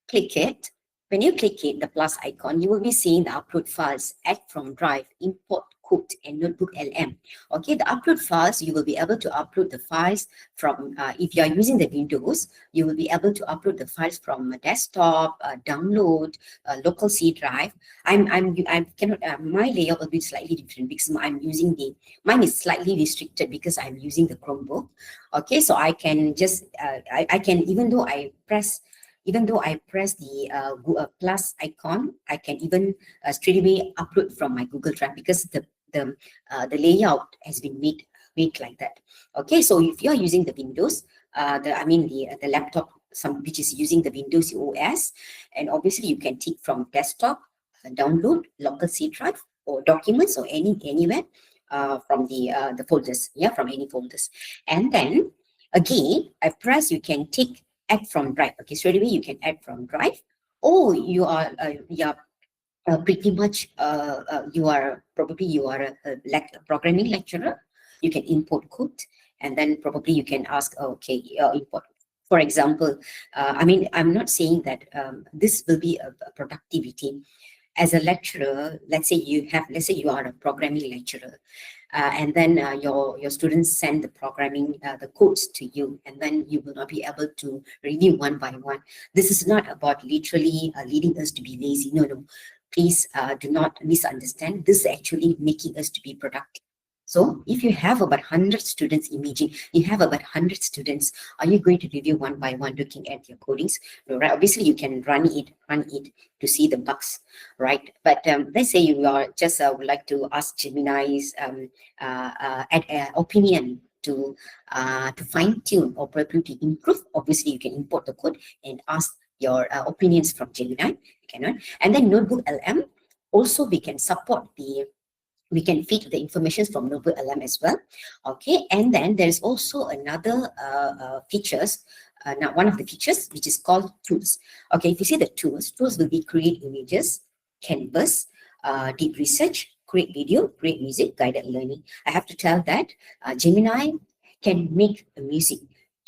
click it. When you click it, the plus icon, you will be seeing the upload files, add from drive, import cooked, and notebook LM. Okay, the upload files, you will be able to upload the files from, if you are using the Windows, you will be able to upload the files from a desktop, download, local C drive. I cannot, my layout will be slightly different because I'm using mine is slightly restricted because I'm using the Chromebook. Okay, so I can just, I can, even though I press the plus icon, I can even straight away upload from my Google Drive because the layout has been made like that. Okay, so if you are using the Windows, the laptop, which is using the Windows OS, and obviously you can take from desktop, download, local C drive, or documents, or anywhere from the folders, yeah, from any folders, and then again I press, you can take add from drive. Okay, straight away you can add from drive, or you are pretty much you are a programming lecturer. You can import code, and then probably you can ask, okay, import. For example, I'm not saying that this will be a productivity. As a lecturer, let's say you are a programming lecturer, and then your students send the programming, the codes to you, and then you will not be able to review one by one. This is not about literally leading us to be lazy. No. Please do not misunderstand. This is actually making us to be productive. So if you have about 100 students, imagine you have about 100 students, are you going to review one by one looking at your codings? No, right? Obviously you can run it to see the bugs, right? But let's say you are just would like to ask Gemini's opinion to fine tune or probably to improve. Obviously you can import the code and ask your opinions from Gemini. You cannot. And then Notebook LM, also we can support we can feed the information from Notebook LM as well. Okay, and then there's also another features. Now, one of the features which is called tools. Okay, if you see the tools will be create images, canvas, deep research, create video, create music, guided learning. I have to tell that Gemini can make a music,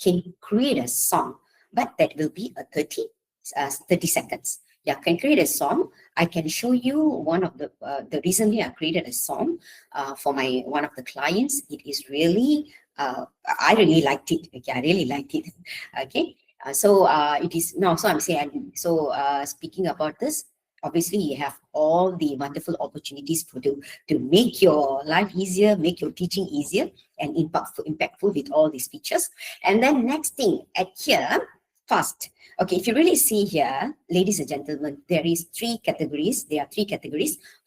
can create a song, but that will be a 30 seconds. Yeah, can create a song. I can show you one of the recently I created a song for one of the clients. It is really I really liked it. Okay, I really liked it. Okay, so it is now. So I'm saying, speaking about this, obviously you have all the wonderful opportunities to make your life easier, make your teaching easier and impactful with all these features. And then next thing at here, fast. Okay, if you really see here, ladies and gentlemen, there are three categories.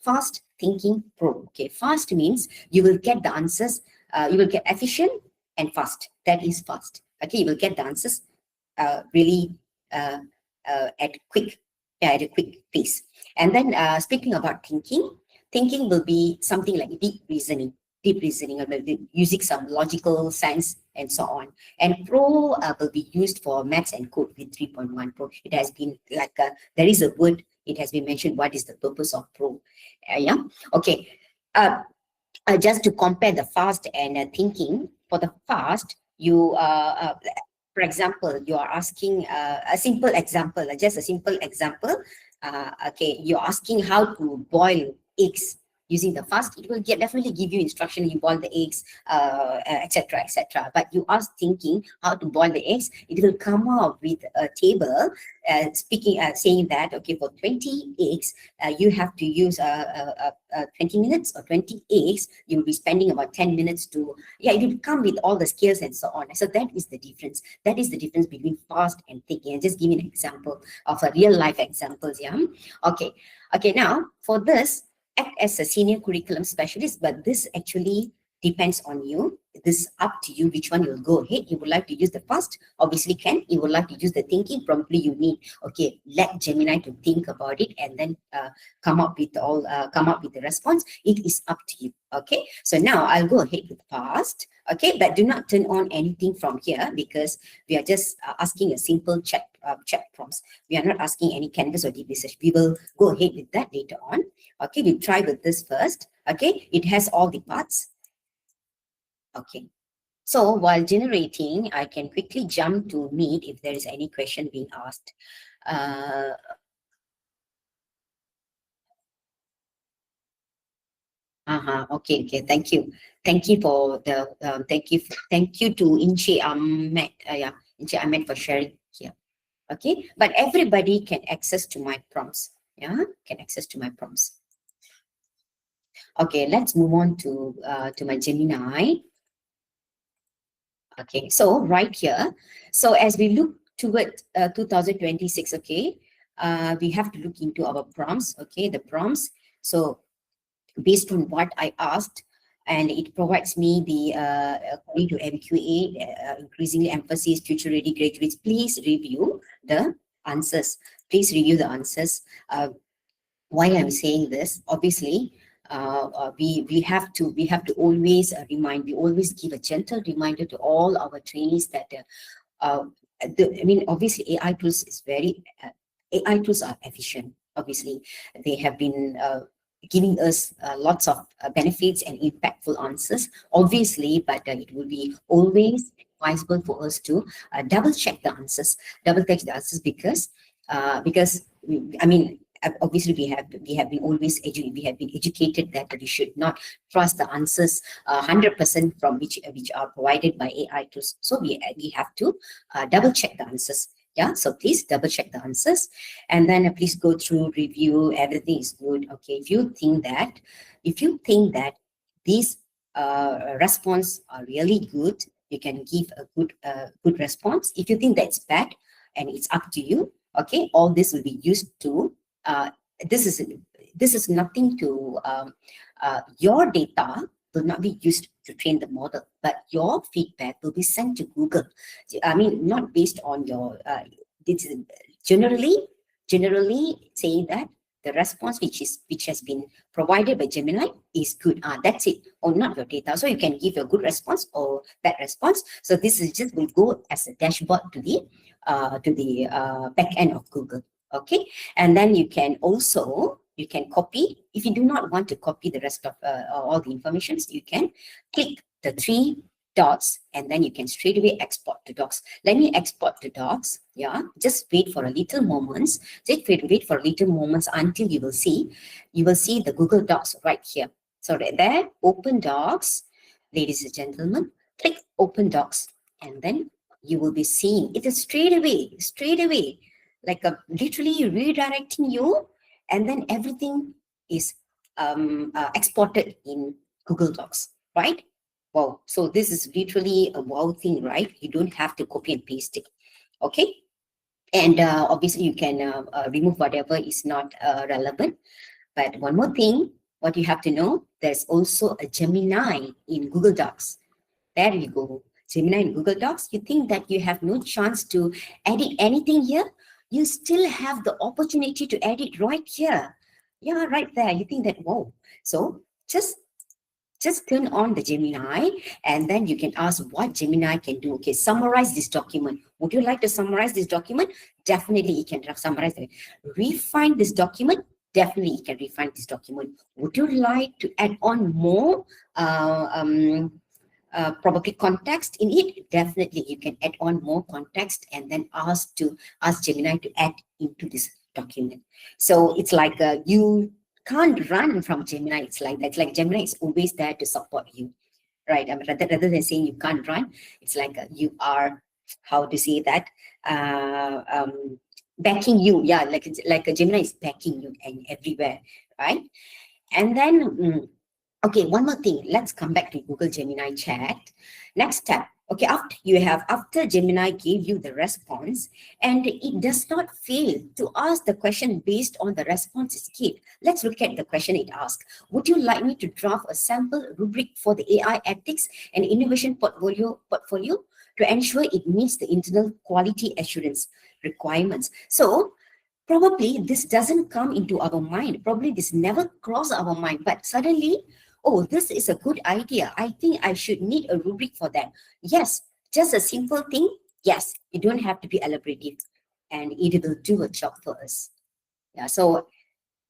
Fast, thinking, pro. Okay, fast means you will get the answers. You will get efficient and fast. That is fast. Okay, you will get the answers really at a quick pace. And then speaking about thinking will be something like deep reasoning, using some logical science and so on. And Pro will be used for Maths and Code with 3.1 Pro. It has been like there is a word, it has been mentioned what is the purpose of Pro. Yeah, okay. Just to compare the fast and thinking, for the fast, you for example, you are asking a simple example, just a simple example. Okay, you're asking how to boil eggs using the fast. It will definitely give you instruction. You boil the eggs, etc., etc. But you ask thinking how to boil the eggs, it will come up with a table saying that okay, for 20 eggs, you have to use 20 minutes or 20 eggs. You will be spending about 10 minutes to, yeah, it will come with all the skills and so on. So that is the difference. That is the difference between fast and thinking. And just give you an example of a real life examples. Yeah. Okay. Okay. Now for this, act as a senior curriculum specialist, but this actually depends on you. This is up to you which one you'll go ahead. You would like to use the fast, obviously can. You would like to use the thinking, probably you need, okay, let Gemini to think about it and then come up with the response. It is up to you. Okay, so now I'll go ahead with fast. Okay, but do not turn on anything from here because we are just asking a simple check prompts. We are not asking any canvas or deep research. We will go ahead with that later on. Okay, we'll try with this first. Okay, it has all the parts. Okay, so while generating, I can quickly jump to Meet if there is any question being asked. Okay, thank you. Thank you for the thank you to Inche Ahmed. Inche Ahmed for sharing here. Okay, but everybody can access to my prompts. Yeah, can access to my prompts. Okay, let's move on to my Gemini. Okay, so right here, so as we look toward 2026, okay, we have to look into our prompts, okay, the prompts. So based on what I asked, and it provides me the, according to MQA, increasingly emphasis future ready graduates, please review the answers. Please review the answers. Why I'm saying this, obviously, we have to always remind, we always give a gentle reminder to all our trainees that I mean, obviously AI tools is very AI tools are efficient. Obviously, they have been giving us lots of benefits and impactful answers, obviously, but it will be always advisable for us to double check the answers, because I mean, obviously we have been educated that we should not trust the answers 100% from which are provided by AI tools. So we have to double check the answers. Yeah, so please double check the answers, and then please go through, review, everything is good. Okay, if you think that these response are really good, you can give a good response. If you think that's bad, and it's up to you. Okay, all this will be used to this is nothing to your data will not be used to train the model, but your feedback will be sent to Google. I mean, not based on your this is generally saying that the response which has been provided by Gemini is good. That's it, or not your data. So you can give a good response or bad response. So this is just will go as a dashboard to the back end of Google. Okay, and then you can copy. If you do not want to copy the rest of all the information, you can click the 3 dots and then you can straight away export to docs. Let me export to docs. Yeah, just wait for a little moments. Just wait for a little moments until you will see the Google Docs right here. So there, open docs, ladies and gentlemen, click open docs, and then you will be seeing it is straight away, like literally redirecting you, and then everything is exported in Google Docs, right? Wow, so this is literally a wow thing, right? You don't have to copy and paste it, okay? And obviously you can remove whatever is not relevant. But one more thing, what you have to know, there's also a Gemini in Google Docs. There you go, Gemini in Google Docs. You think that you have no chance to edit anything here? You still have the opportunity to edit right here. Yeah, right there. You think that, whoa. So just just turn on the Gemini, and then you can ask what Gemini can do. Okay, summarize this document. Would you like to summarize this document? Definitely, you can summarize it. Refine this document. Definitely, you can refine this document. Would you like to add on more probably context in it? Definitely, you can add on more context and then ask Gemini to add into this document. So it's like you can't run from Gemini. It's like that. It's like Gemini is always there to support you, right? I mean, rather than saying you can't run, it's like you are, how to say that, backing you. Yeah, like a Gemini is backing you and everywhere, right? And then okay, one more thing. Let's come back to Google Gemini chat. Next step. Okay, after Gemini gave you the response and it does not fail to ask the question based on the response it gave. Let's look at the question it asked. Would you like me to draft a sample rubric for the AI ethics and innovation portfolio to ensure it meets the internal quality assurance requirements? So probably this doesn't come into our mind. Probably this never crossed our mind, but suddenly, oh, this is a good idea. I think I should need a rubric for that. Yes, just a simple thing. Yes, you don't have to be elaborative, and it will do a job for us. Yeah, so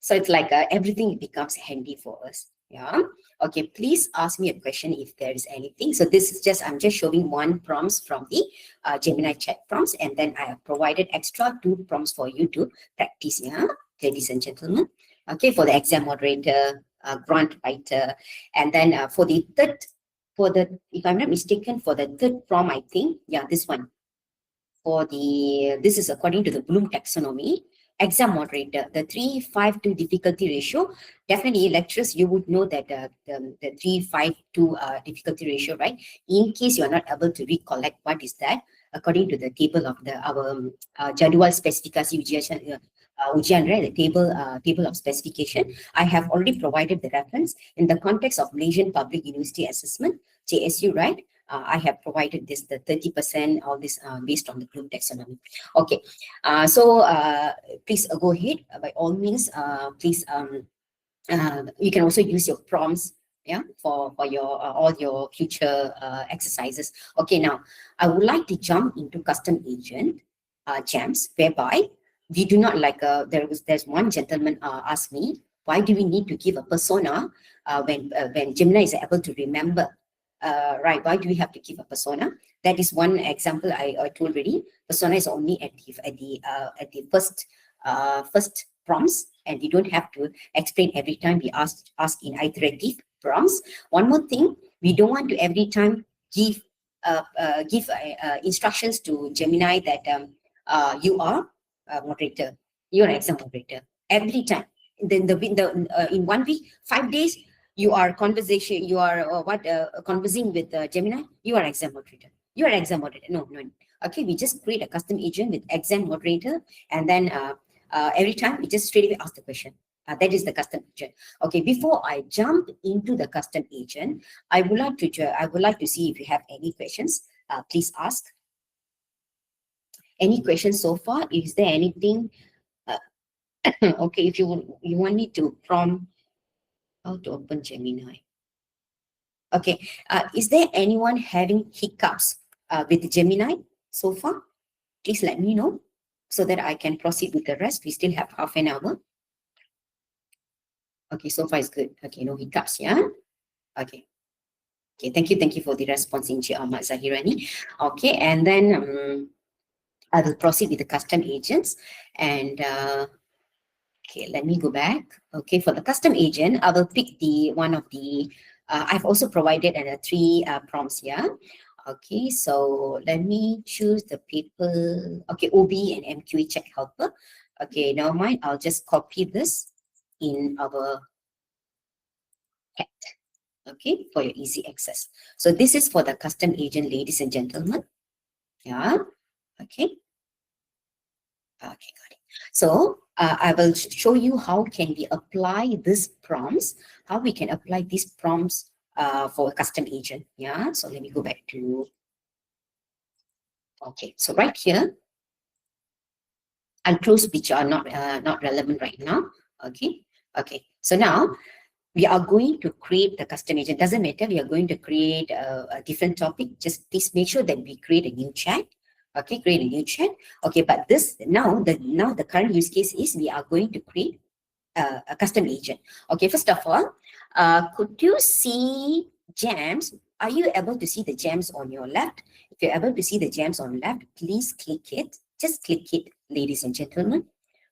it's like everything becomes handy for us. Yeah. Okay, please ask me a question if there is anything. So this is I'm just showing one prompts from the Gemini chat prompts, and then I have provided extra 2 prompts for you to practice. Yeah, ladies and gentlemen. Okay, for the exam moderator, grant writer, and then if I'm not mistaken, for the third prompt, I think, yeah, this one. This is according to the Bloom taxonomy. Exam moderator, the 3-5-2 difficulty ratio. Definitely, lecturers, you would know that the 3-5-2 difficulty ratio, right? In case you are not able to recollect what is that, according to the table of our Jadual Spesifikasi Ujian, right? The table of specification. I have already provided the reference in the context of Malaysian Public University Assessment, JSU, right? I have provided the 30%, all this based on the Bloom taxonomy. Okay, so please go ahead. By all means, please, you can also use your prompts, yeah, for your all your future exercises. Okay, now I would like to jump into custom agent gems, whereby we do not like there's one gentleman asked me, why do we need to give a persona when Gemini is able to remember? Right, why do we have to give a persona? That is one example I told already. Persona is only at the first prompts, and we don't have to explain every time we ask in iterative prompts. One more thing, we don't want to every time give instructions to Gemini that you are a moderator, you are an exam moderator every time. Then in 1 week, 5 days, you are conversing with Gemini, you are exam moderator. You are exam moderator. No. Okay, we just create a custom agent with exam moderator, and then every time we just straight away ask the question. That is the custom agent. Okay, before I jump into the custom agent, I would like to see if you have any questions. Please ask. Any questions so far? Is there anything? Okay, if you want me to prompt how to open Gemini. Okay, is there anyone having hiccups with Gemini so far? Please let me know so that I can proceed with the rest. We still have half an hour. Okay, so far it's good. Okay, no hiccups, yeah? Okay. Okay, thank you for the response, Encik Ahmad Zahirani. Okay, and then I will proceed with the custom agents. And okay, let me go back. Okay, for the custom agent, I will pick one of the I've also provided 3 prompts here. Okay, so let me choose the paper. Okay, OB and MQA check helper. Okay, never mind. I'll just copy this in our chat. Okay, for your easy access. So this is for the custom agent, ladies and gentlemen. Yeah. Okay. Okay, got it. So I will show you how can we apply these prompts, how we can apply these prompts for a custom agent. Yeah, so let me go back to, okay, so right here, I'll close which are not relevant right now. Okay, okay. So now we are going to create the custom agent. Doesn't matter, we are going to create a different topic. Just please make sure that we create a new chat. Okay, create a new chat. Okay, but this now the current use case is we are going to create a custom agent. Okay, first of all, could you see gems? Are you able to see the gems on your left? If you're able to see the gems on left, please click it. Just click it, ladies and gentlemen.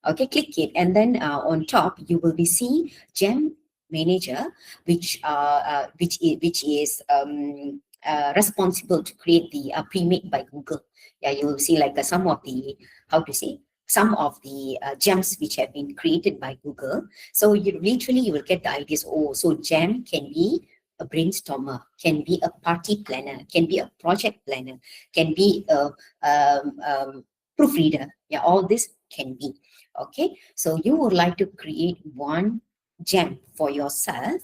Okay, click it, and then on top you will be seeing gem manager, which is responsible to create the pre-made by Google. Yeah, you will see like some of the some of the gems which have been created by Google. So you will get the ideas. Oh, so gem can be a brainstormer, can be a party planner, can be a project planner, can be a proofreader. Yeah, all this can be. Okay, so you would like to create one gem for yourself.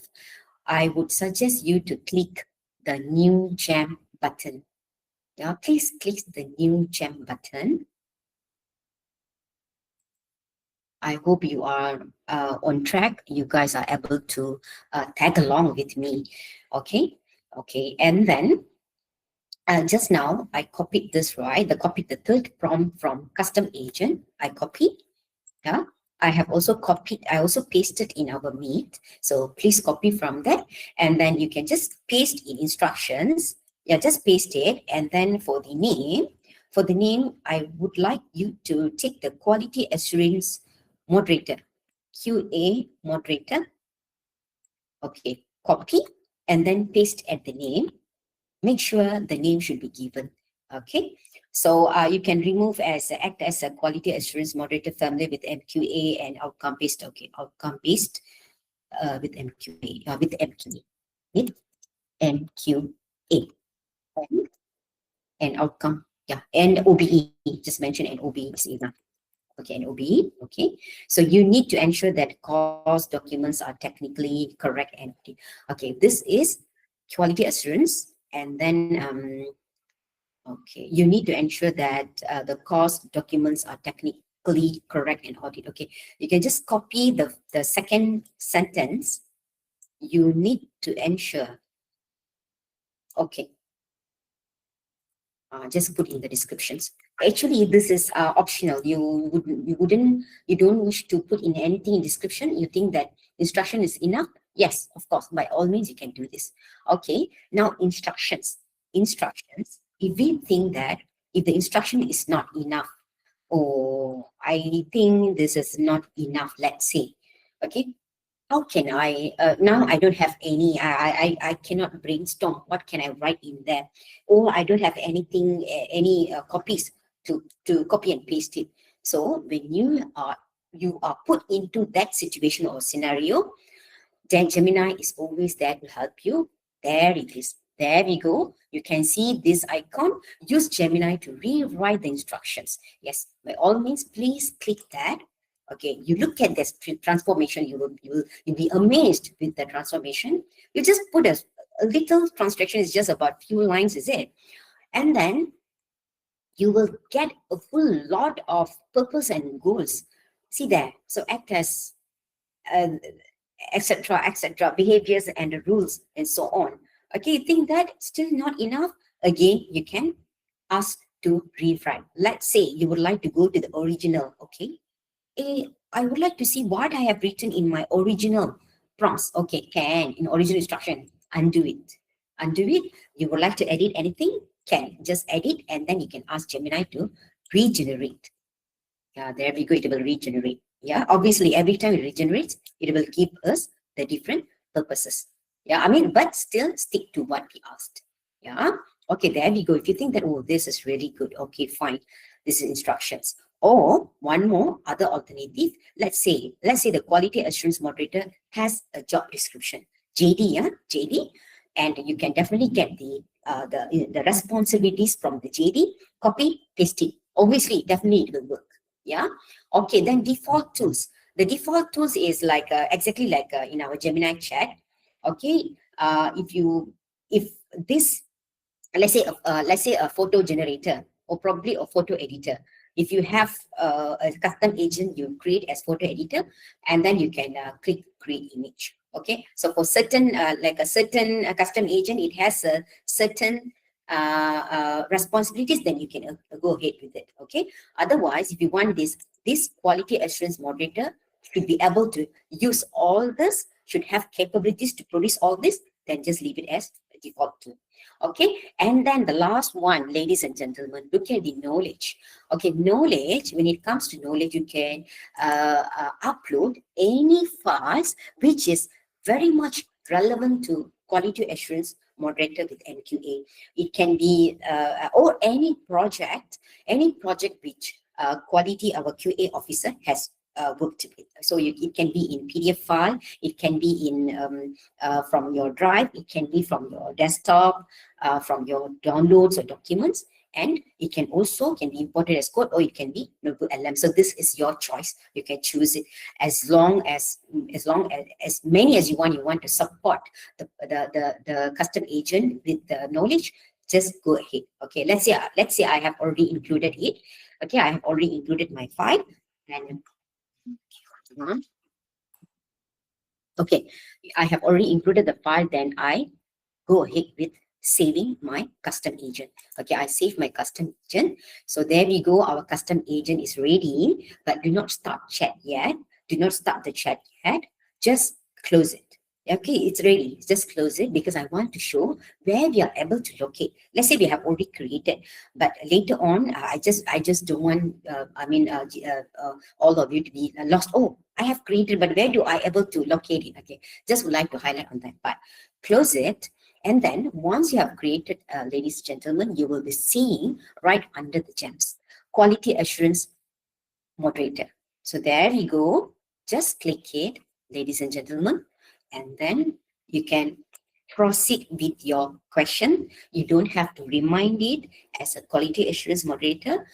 I would suggest you to click the new gem button. Yeah, please click the new gem button. I hope you are on track. You guys are able to tag along with me. Okay, okay, and then just now I copied this, right? Copied the third prompt from custom agent. I copied. Yeah, I have also copied. I also pasted in our Meet. So please copy from that, and then you can just paste in instructions. Yeah, just paste it, and then for the name, I would like you to take the quality assurance moderator, QA moderator. Okay, copy and then paste at the name. Make sure the name should be given. Okay, so you can remove act as a quality assurance moderator family with MQA and outcome based. Okay, outcome based with MQA with MQA and outcome. Yeah, and OBE. Just mention an OBE is enough. Okay, and OBE. Okay, so you need to ensure that course documents are technically correct and okay. This is quality assurance, and then okay, you need to ensure that the course documents are technically correct and audit. Okay, you can just copy the second sentence. You need to ensure. Okay, just put in the descriptions. Actually, this is optional. You don't wish to put in anything in description. You think that instruction is enough? Yes, of course. By all means, you can do this. Okay. Now instructions. If we think that if the instruction is not enough, or I think this is not enough, let's say, okay, how can I, now I don't have any, I cannot brainstorm, what can I write in there? Or I don't have anything, any copies to copy and paste it. So when you are put into that situation or scenario, then Gemini is always there to help you. There it is. There we go. You can see this icon. Use Gemini to rewrite the instructions. Yes, by all means, please click that. Okay, you look at this transformation, you'll be amazed with the transformation. You just put a little transcription, is just about few lines, is it? And then you will get a full lot of purpose and goals. See there. So act as etc., behaviors and the rules and so on. Okay, you think that still not enough? Again, you can ask to rewrite. Let's say you would like to go to the original. Okay, I would like to see what I have written in my original prompts. Okay, can in original instruction, undo it. You would like to edit anything? Can just edit, and then you can ask Gemini to regenerate. Yeah, there we go. It will regenerate. Yeah, obviously every time it regenerates, it will give us the different purposes. Yeah, I mean, but still stick to what we asked. Yeah. Okay, there we go. If you think that, oh, this is really good. Okay, fine. This is instructions. Or one more other alternative. Let's say the quality assurance moderator has a job description, JD, yeah, JD, and you can definitely get the responsibilities from the JD. Copy, paste it. Obviously, definitely it will work. Yeah. Okay. Then default tools. The default tools is like exactly like in our Gemini chat. Okay. If this, let's say a photo generator or probably a photo editor. If you have a custom agent, you create as photo editor, and then you can click create image. Okay, so for certain, like a certain custom agent, it has a certain responsibilities, then you can go ahead with it. Okay, otherwise, if you want this quality assurance moderator should be able to use all this, should have capabilities to produce all this, then just leave it as default to. Okay, and then the last one, ladies and gentlemen, look at the knowledge. Okay, knowledge, when it comes to knowledge, you can upload any files which is very much relevant to quality assurance moderator with NQA. It can be or any project which quality our QA officer has worked with. So it can be in PDF file, it can be in from your drive, it can be from your desktop, from your downloads or documents, and it can also be imported as code, or it can be notebook LM. So this is your choice. You can choose it as many as you want to support the custom agent with the knowledge. Just go ahead. Okay, let's say I have already included it. Okay, I have already included my file, and okay, I have already included the file. Then I go ahead with saving my custom agent. Okay, I save my custom agent. So there we go. Our custom agent is ready, but do not start chat yet. Do not start the chat yet. Just close it. Okay, it's ready. Just close it because I want to show where we are able to locate. Let's say we have already created, but later on, I just don't want, all of you to be lost. Oh, I have created, but where do I able to locate it? Okay, just would like to highlight on that part. Close it. And then once you have created, ladies and gentlemen, you will be seeing right under the gems, quality assurance moderator. So there you go. Just click it, ladies and gentlemen, and then you can proceed with your question. You don't have to remind it as a quality assurance moderator.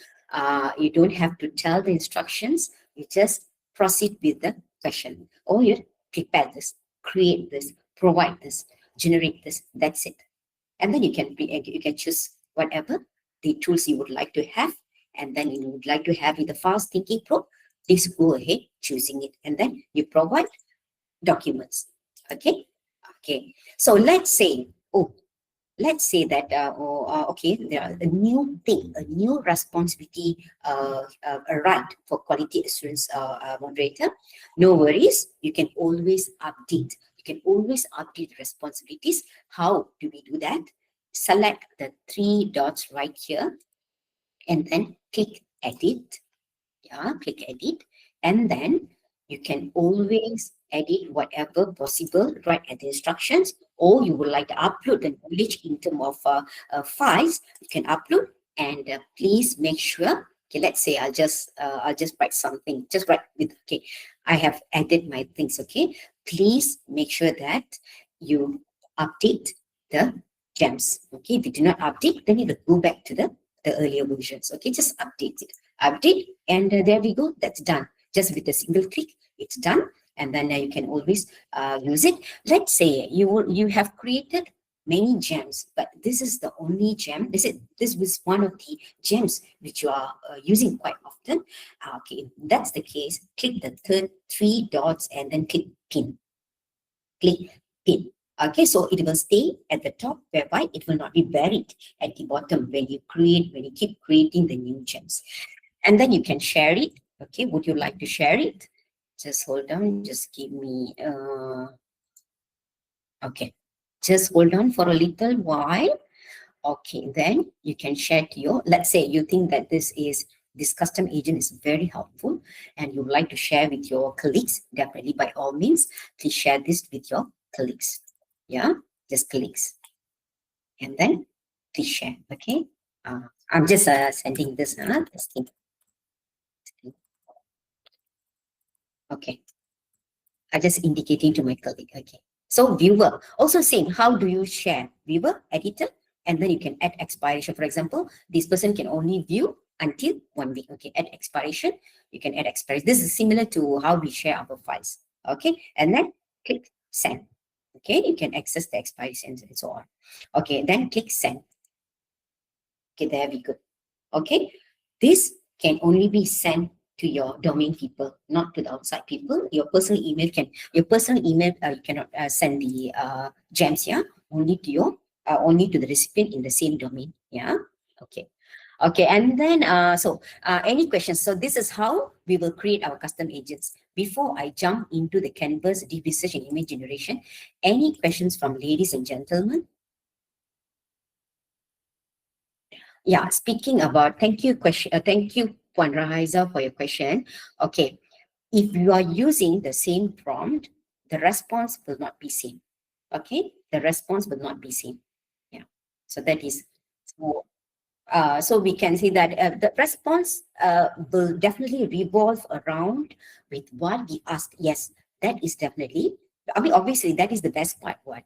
You don't have to tell the instructions. You just proceed with the question. Or you prepare this, create this, provide this, generate this. That's it. And then you can choose whatever the tools you would like to have, and then you would like to have in the Fast Thinking Pro. Please go ahead choosing it, and then you provide documents. Okay. So let's say that okay, there are a new thing, a new responsibility, a right for quality assurance moderator. No worries, you can always update. You can always update responsibilities. How do we do that? Select the three dots right here, and then click edit. Yeah, click edit, and then you can always edit whatever possible right at the instructions, or you would like to upload the knowledge in terms of files. You can upload, and please make sure. Okay, let's say I'll just write something. Just write with. Okay, I have added my things. Okay, please make sure that you update the gems. Okay, if you do not update, then you will go back to the earlier versions. Okay, just update it. Update, and there we go. That's done. Just with a single click, it's done, and then you can always use it. Let's say you have created many gems, but this is the only gem. This was one of the gems which you are using quite often. Okay, if that's the case, click the third three dots and then click pin. Click pin. Okay, so it will stay at the top, whereby it will not be buried at the bottom when you keep creating the new gems. And then you can share it. Okay, would you like to share it? Just hold on, just give me, okay, just hold on for a little while. Okay, then you can share to your, let's say you think that this custom agent is very helpful and you would like to share with your colleagues. Definitely, by all means, please share this with your colleagues. Yeah, just colleagues. And then please share, okay? I'm just sending this, testing. Okay, I'm just indicating to my colleague. Okay, so viewer, also same. How do you share? Viewer, editor, and then you can add expiration. For example, this person can only view until 1 week. Okay, add expiration. You can add expiration. This is similar to how we share our files. Okay, and then click send. Okay, you can access the expiration and so on. Okay, then click send. Okay, there we go. Okay, this can only be sent to your domain people, not to the outside people. Your personal email you cannot send the gems, yeah, only to your only to the recipient in the same domain, yeah. Okay. Okay, and then any questions? So this is how we will create our custom agents. Before I jump into the Canvas deep research and image generation, any questions from ladies and gentlemen? Yeah, speaking about, thank you Puan Rahaiza for your question. Okay, if you are using the same prompt, the response will not be same. Okay, the response will not be same. Yeah, so that is so. So we can see that the response will definitely revolve around with what we ask. Yes, that is definitely. I mean, obviously, that is the best part. What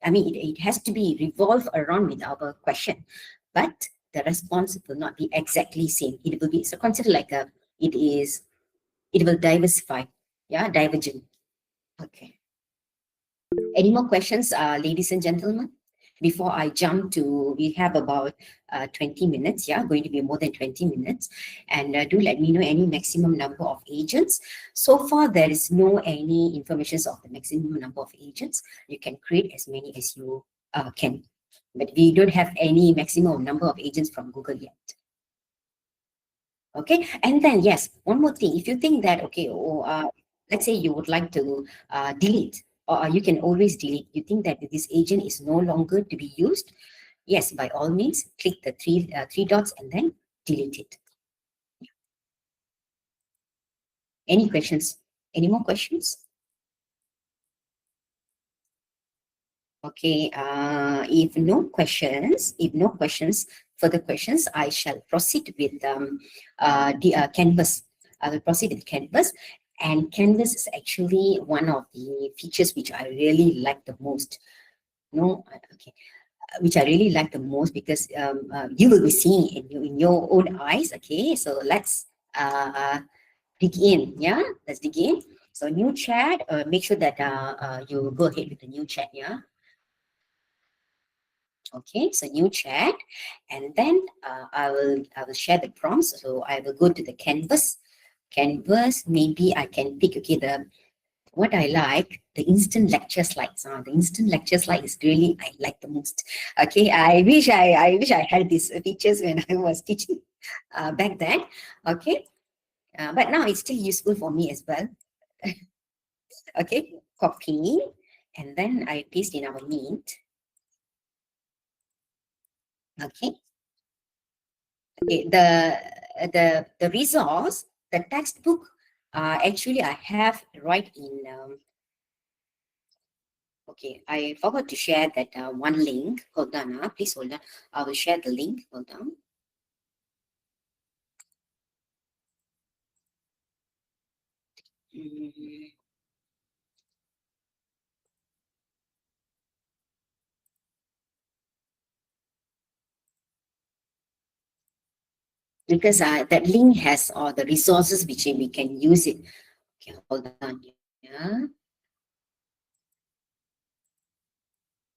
I mean, it has to be revolve around with our question, but the response will not be exactly same. It will be so consider like a. It will diversify. Yeah, divergent. Okay. Any more questions, ladies and gentlemen? Before I jump to, we have about 20 minutes, yeah, going to be more than 20 minutes. And do let me know any maximum number of agents. So far, there is no any information of the maximum number of agents. You can create as many as you can. But we don't have any maximum number of agents from Google yet. Okay, and then yes, one more thing. If you think that, okay, let's say you would like to delete, or you can always delete. You think that this agent is no longer to be used, yes, by all means, click the three dots and then delete it. Any questions? Any more questions? Okay, if no questions, further questions, I shall proceed with the Canvas. I will proceed with Canvas. And Canvas is actually one of the features which I really like the most. No, okay, which I really like the most because you will be seeing it in your own eyes. Okay, so let's dig in. Yeah, let's dig in. So new chat. Make sure that you go ahead with the new chat. Yeah. Okay, so new chat, and then I will share the prompts. So I will go to the Canvas. Canvas, maybe I can pick, okay, what I like, the instant lecture slides. The instant lecture slide is really I like the most. Okay, I wish I had these features when I was teaching back then. Okay, but now it's still useful for me as well. Okay, copy, and then I paste in our Meet. Okay. Okay, the resource, the textbook, actually I have right in. Okay, I forgot to share that one link. Hold on, please hold on. I will share the link. Hold on. Because that link has all the resources which we can use it. Okay, hold on. Yeah.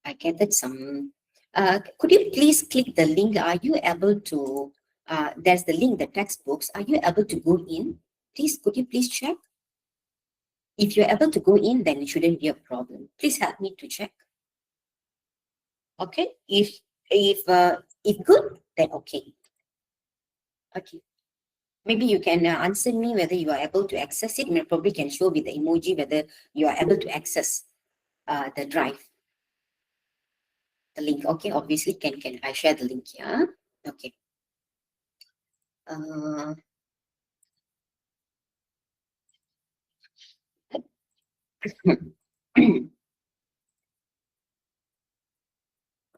I gathered some. Could you please click the link? Are you able to? There's the link, the textbooks. Are you able to go in? Please, could you please check? If you're able to go in, then it shouldn't be a problem. Please help me to check. Okay. If good, then okay. Okay. Maybe you can answer me whether you are able to access it. And probably can show with the emoji whether you are able to access the drive. The link. Okay. Obviously, can I share the link here? Okay.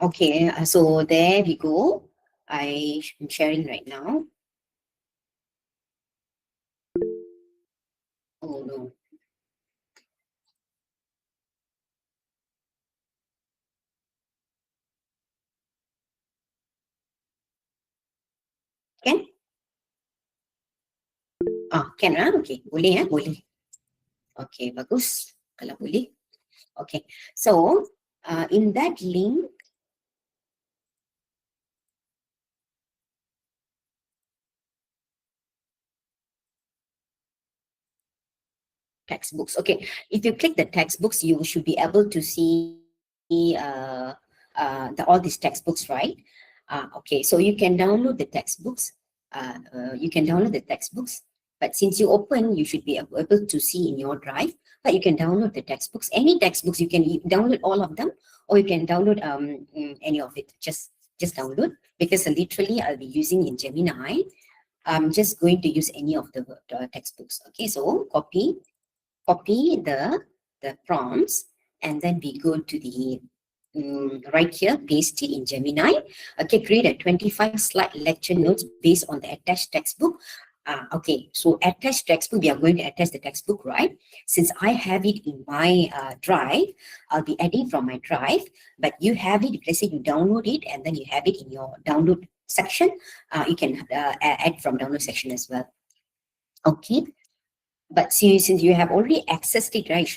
Okay, so there we go. I'm sharing right now. Oh no. Can? Can okay. Boleh ya? Boleh. Okay, bagus. Kalau boleh. Okay, so in that link, textbooks. Okay, if you click the textbooks, you should be able to see all these textbooks, right? Okay, so you can download the textbooks. But since you open, you should be able to see in your drive. But you can download the textbooks. Any textbooks, you can download all of them, or you can download any of it. Just download, because literally I'll be using in Gemini. I'm just going to use any of the textbooks. Okay, so copy the prompts, and then we go to the right here, paste it in Gemini. Okay, create a 25 slide lecture notes based on the attached textbook. Okay, so attached textbook, we are going to attach the textbook, right? Since I have it in my drive, I'll be adding from my drive, but you have it, let's say you download it and then you have it in your download section, you can add from download section as well. Okay, but since you have already accessed it, right, it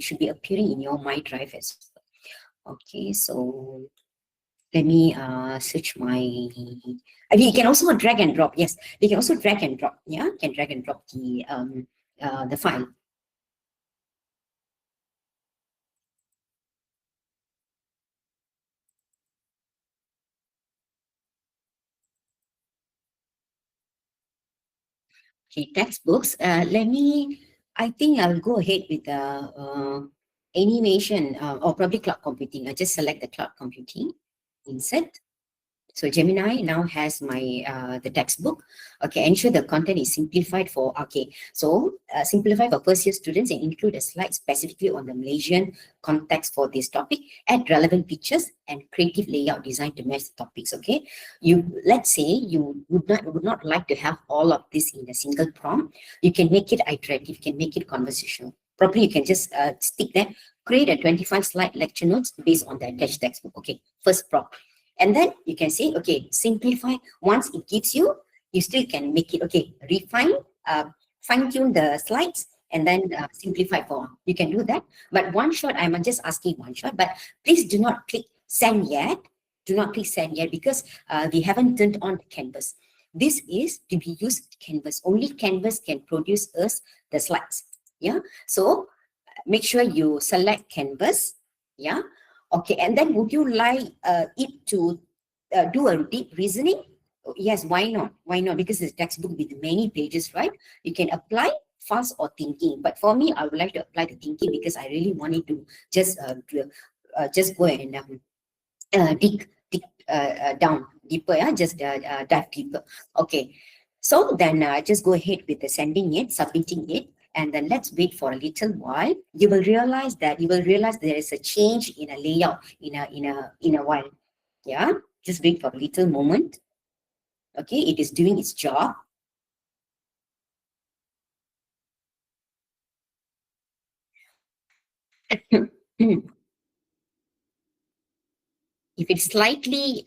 should be appearing in your My Drive as well. Okay, so let me search my. You can also drag and drop. Yes, you can also drag and drop. Yeah, you can drag and drop the file. Okay, textbooks. I think I'll go ahead with the animation or probably cloud computing. I just select the cloud computing, insert. So Gemini now has my the textbook. Okay, ensure the content is simplified for, okay, so simplify for first year students and include a slide specifically on the Malaysian context for this topic. Add relevant pictures and creative layout design to match the topics. Okay, let's say you would not like to have all of this in a single prompt. You can make it iterative, you can make it conversational. Probably you can just stick there, create a 25 slide lecture notes based on the attached textbook. Okay, first prompt. And then you can say, okay, simplify. Once it gives you, you still can make it, okay, refine, fine-tune the slides, and then simplify for. You can do that. But one shot, I'm just asking one shot, but please do not click send yet. Do not click send yet, because we haven't turned on the canvas. This is to be used canvas. Only canvas can produce us the slides. Yeah. So make sure you select canvas. Yeah. Okay, and then would you like it to do a deep reasoning? Yes, why not? Why not? Because it's a textbook with many pages, right? You can apply fast or thinking. But for me, I would like to apply the thinking, because I really wanted to just go and dig down deeper. Yeah, just dive deeper. Okay, so then just go ahead with the sending it, submitting it. And then let's wait for a little while. You will realize there is a change in a layout in a while. Yeah, just wait for a little moment. Okay, it is doing its job. If it's slightly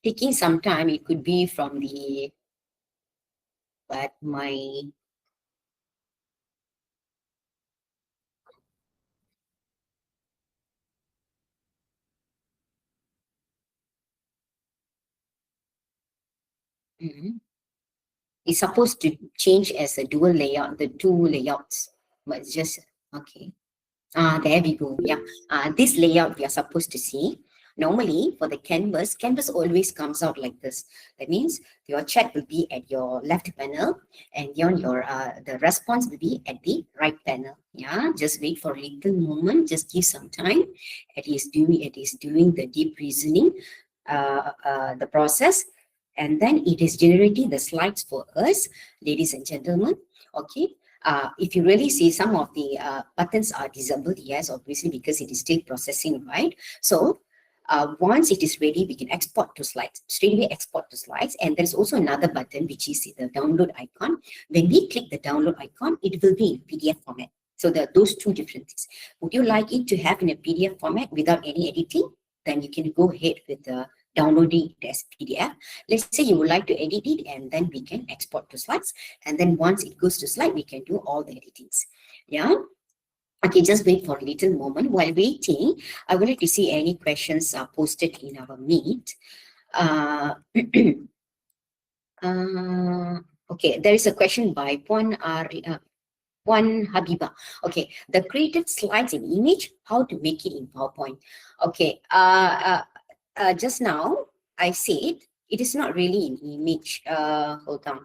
taking some time, it could be from the, but my it's supposed to change as a dual layout, the two layouts, but it's just okay. There we go. Yeah, this layout we are supposed to see. Normally for the canvas always comes out like this. That means your chat will be at your left panel, and your the response will be at the right panel. Yeah, just wait for a little moment. Just give some time. It is doing the deep reasoning, the process, and then it is generating the slides for us, ladies and gentlemen. Okay. If you really see, some of the buttons are disabled, yes, obviously, because it is still processing, right? So once it is ready, we can export to slides, straight away export to slides. And there's also another button, which is the download icon. When we click the download icon, it will be in PDF format. So there are those two different things. Would you like it to have in a PDF format without any editing? Then you can go ahead with the downloading it as PDF. Let's say you would like to edit it, and then we can export to slides. And then once it goes to slide, we can do all the editings. Yeah. Okay, just wait for a little moment. While waiting, I would like to see any questions posted in our meet. Okay, there is a question by Puan Puan Habiba. Okay, the created slides in image, how to make it in PowerPoint. Okay, just now I said it is not really in image. Hold on.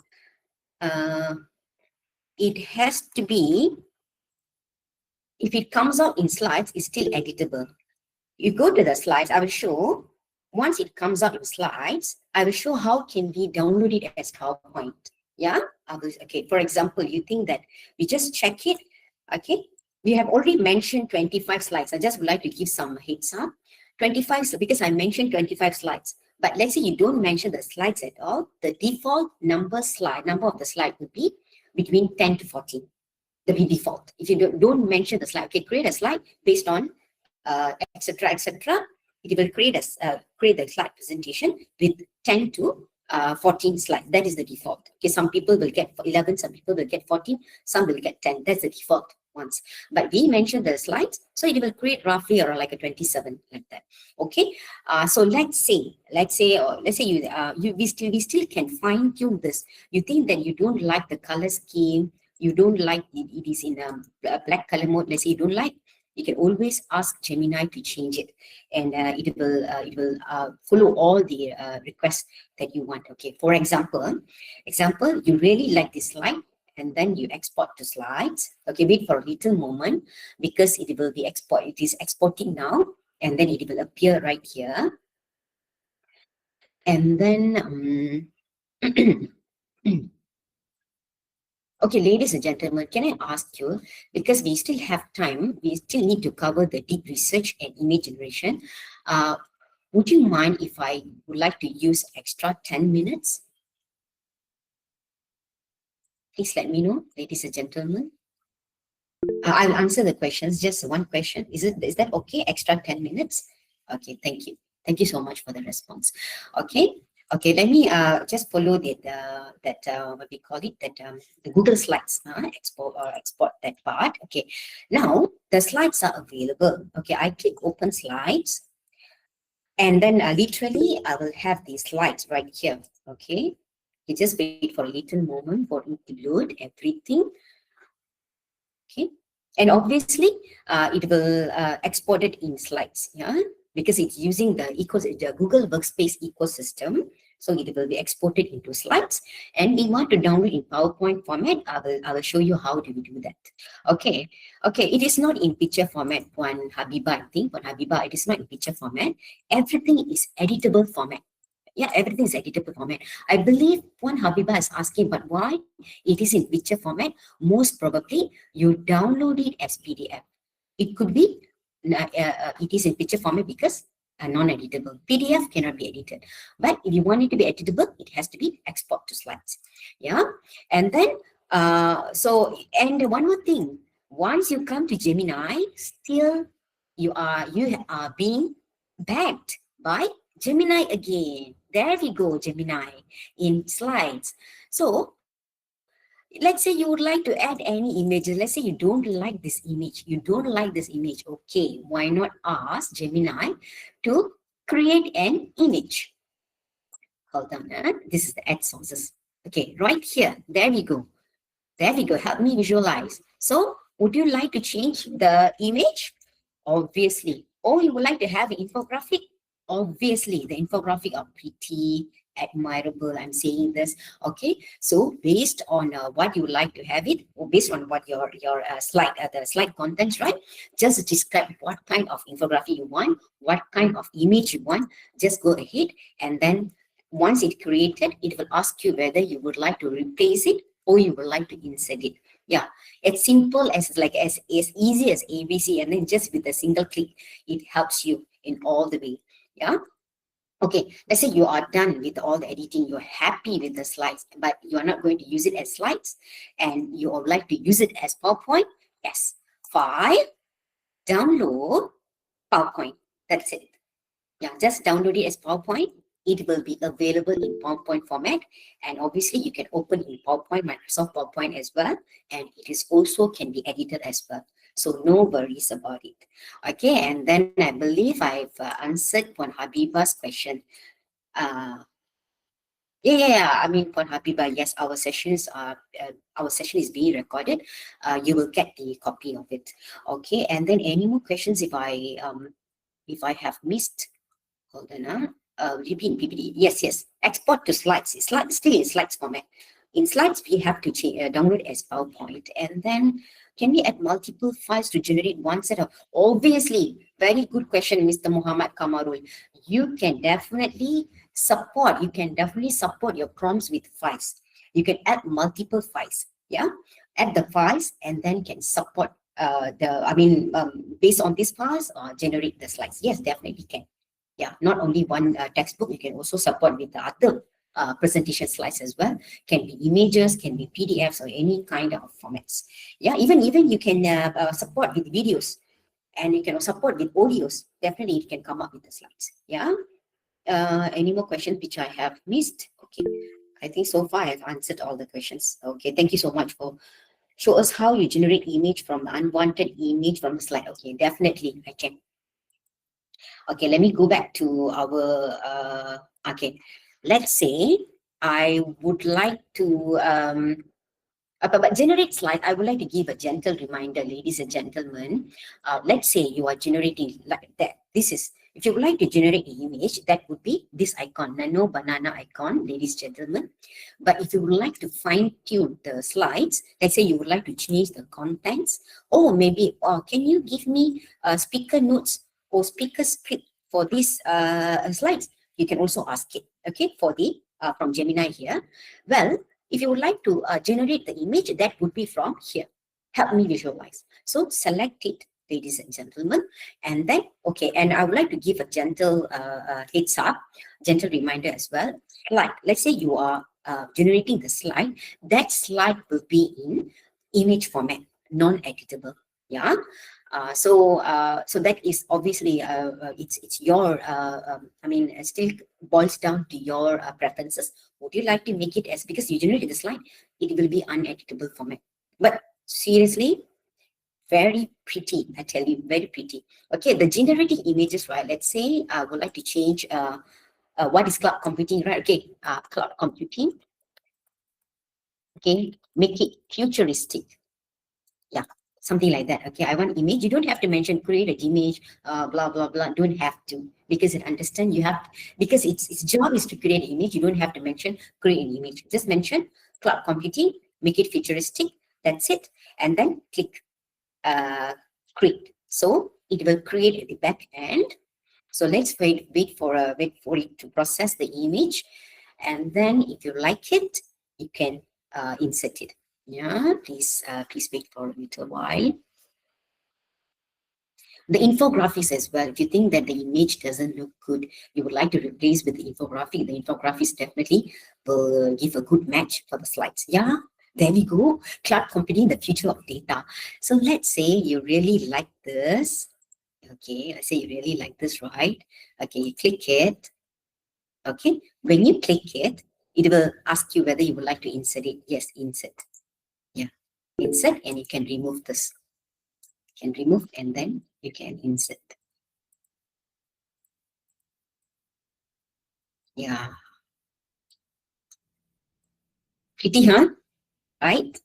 It has to be, if it comes out in slides, it's still editable. You go to the slides, I will show, once it comes out in slides, I will show how can we download it as PowerPoint. Yeah, okay, for example, you think that we just check it, okay? We have already mentioned 25 slides. I just would like to give some heads up. 25, because I mentioned 25 slides. But let's say you don't mention the slides at all, the default number of the slide would be between 10 to 14. The default. If you don't mention the slide, okay, create a slide based on etc., etc. It will create the slide presentation with 10 to 14 slides. That is the default. Okay, some people will get 11, some people will get 14, some will get 10. That's the default ones. But we mentioned the slides, so it will create roughly around like a 27 like that. Okay. So let's say we still can fine tune this. You think that you don't like the color scheme, you don't like it is in a black color mode. Let's say you don't like. You can always ask Gemini to change it, and it will follow all the requests that you want. Okay, for example, you really like this slide, and then you export to slides. Okay, wait for a little moment because it will be it is exporting now, and then it will appear right here, and then. Okay, ladies and gentlemen, can I ask you, because we still have time, we still need to cover the deep research and image generation. Would you mind if I would like to use extra 10 minutes? Please let me know, ladies and gentlemen. I'll answer the questions, just one question. Is that okay, extra 10 minutes? Okay, thank you. Thank you so much for the response. Okay. Okay, let me just follow what we call it, the Google Slides, export that part. Okay, now the slides are available. Okay, I click open slides, and then literally I will have these slides right here. Okay, you just wait for a little moment for it to load everything. Okay, and obviously it will export it in slides. Yeah, because it's using the Google Workspace ecosystem. So it will be exported into slides, and we want to download in PowerPoint format. I will show you how do we do that. Okay, it is not in picture format, Puan Habiba, I think. Puan Habiba, it is not in picture format. Everything is editable format. Yeah, everything is editable format. I believe Puan Habiba is asking, but why it is in picture format? Most probably, you download it as PDF. It could be, it is in picture format because non-editable. PDF cannot be edited. But if you want it to be editable, it has to be export to slides. Yeah. And then, and one more thing, once you come to Gemini, still you are being backed by Gemini again. There we go, Gemini in slides. So let's say you would like to add any images. Let's say you don't like this image. Okay, why not ask Gemini to create an image? Hold on. This is the add sources. Okay, right here. There we go. Help me visualize. So would you like to change the image? Obviously. Or you would like to have an infographic? Obviously, the infographic are pretty admirable. I'm saying this. Okay, so based on what you would like to have it, or based on what your slide, the slide contents, right? Just describe what kind of infographic you want, what kind of image you want. Just go ahead, and then once it's created, it will ask you whether you would like to replace it or you would like to insert it. Yeah, it's simple as easy as ABC, and then just with a single click, it helps you in all the way. Yeah. Okay, let's say you are done with all the editing, you're happy with the slides, but you are not going to use it as slides, and you would like to use it as PowerPoint. Yes, File, download PowerPoint. That's it. Yeah, just download it as PowerPoint. It will be available in PowerPoint format, and obviously you can open in PowerPoint, Microsoft PowerPoint as well, and it is also can be edited as well. So no worries about it. Okay, and then I believe I've answered Puan Habiba's question. Yeah. I mean, for Habibah, yes, our sessions are our session is being recorded. You will get the copy of it. Okay. And then any more questions if I have missed? Hold on. Repeat PPT. Yes. Export to slides. Slides still in slides format. In slides, we have to download as PowerPoint, and then can we add multiple files to generate one set of? Obviously, very good question, Mr. Muhammad Kamarul. You can definitely support. You can definitely support your prompts with files. You can add multiple files. Yeah, add the files and then can support based on these files, generate the slides. Yes, definitely can. Yeah, not only one textbook, you can also support with the other presentation slides as well. Can be images, can be PDFs or any kind of formats. Yeah, even you can support with videos, and you can support with audios. Definitely it can come up with the slides. Yeah. Any more questions which I have missed? Okay, I think so far I've answered all the questions. Okay, thank you so much for show us how you generate image from unwanted image from the slide. Okay, definitely I can. Okay, let me go back to our, okay, let's say I would like to, but generate slide, I would like to give a gentle reminder, ladies and gentlemen. Let's say you are generating like that. This is, if you would like to generate an image, that would be this icon, nano banana icon, ladies and gentlemen. But if you would like to fine tune the slides, let's say you would like to change the contents, or maybe, can you give me speaker notes or speaker script for these slides? You can also ask it, okay, for the from Gemini here. Well, if you would like to generate the image, that would be from here. Help me visualize. So select it, ladies and gentlemen, and then, okay, and I would like to give a gentle heads up, gentle reminder as well. Like, let's say you are generating the slide, that slide will be in image format, non-editable. Yeah. So that is obviously it's your it still boils down to your preferences. Would you like to make it as, because you generated the slide, it will be uneditable format. But seriously, very pretty, I tell you, very pretty. Okay, the generating images, right? Let's say I would like to change what is cloud computing, right? Okay, cloud computing. Okay, make it futuristic. Yeah, something like that. Okay, I want image. You don't have to mention create an image, blah blah blah. Don't have to, because it understand you have, because its job is to create an image. You don't have to mention create an image. Just mention cloud computing, make it futuristic. That's it, and then click create. So it will create at the back end. So let's wait for it to process the image, and then if you like it, you can insert it. Yeah, please wait for a little while. The infographics as well. If you think that the image doesn't look good, you would like to replace with the infographic. The infographics definitely will give a good match for the slides. Yeah, there we go. Cloud computing, the future of data. So let's say you really like this. Okay, let's say you really like this, right? Okay, you click it. Okay, when you click it, it will ask you whether you would like to insert it. Yes, insert. Yeah, insert, and you can remove this. You can remove and then you can insert. Yeah. Pretty, huh? Right?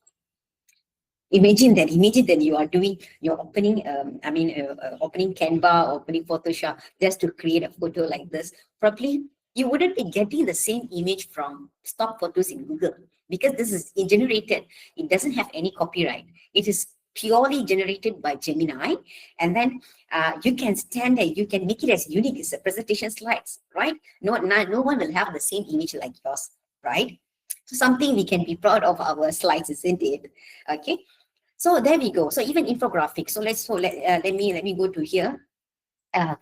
Imagine that you are doing, you're opening, opening Canva, opening Photoshop just to create a photo like this. Probably you wouldn't be getting the same image from stock photos in Google, because this is generated. It doesn't have any copyright. It is purely generated by Gemini, and then you can stand there, you can make it as unique as a presentation slides, right? No one will have the same image like yours, right? So something we can be proud of our slides, isn't it? Okay. So there we go. So even infographics. So let me go to here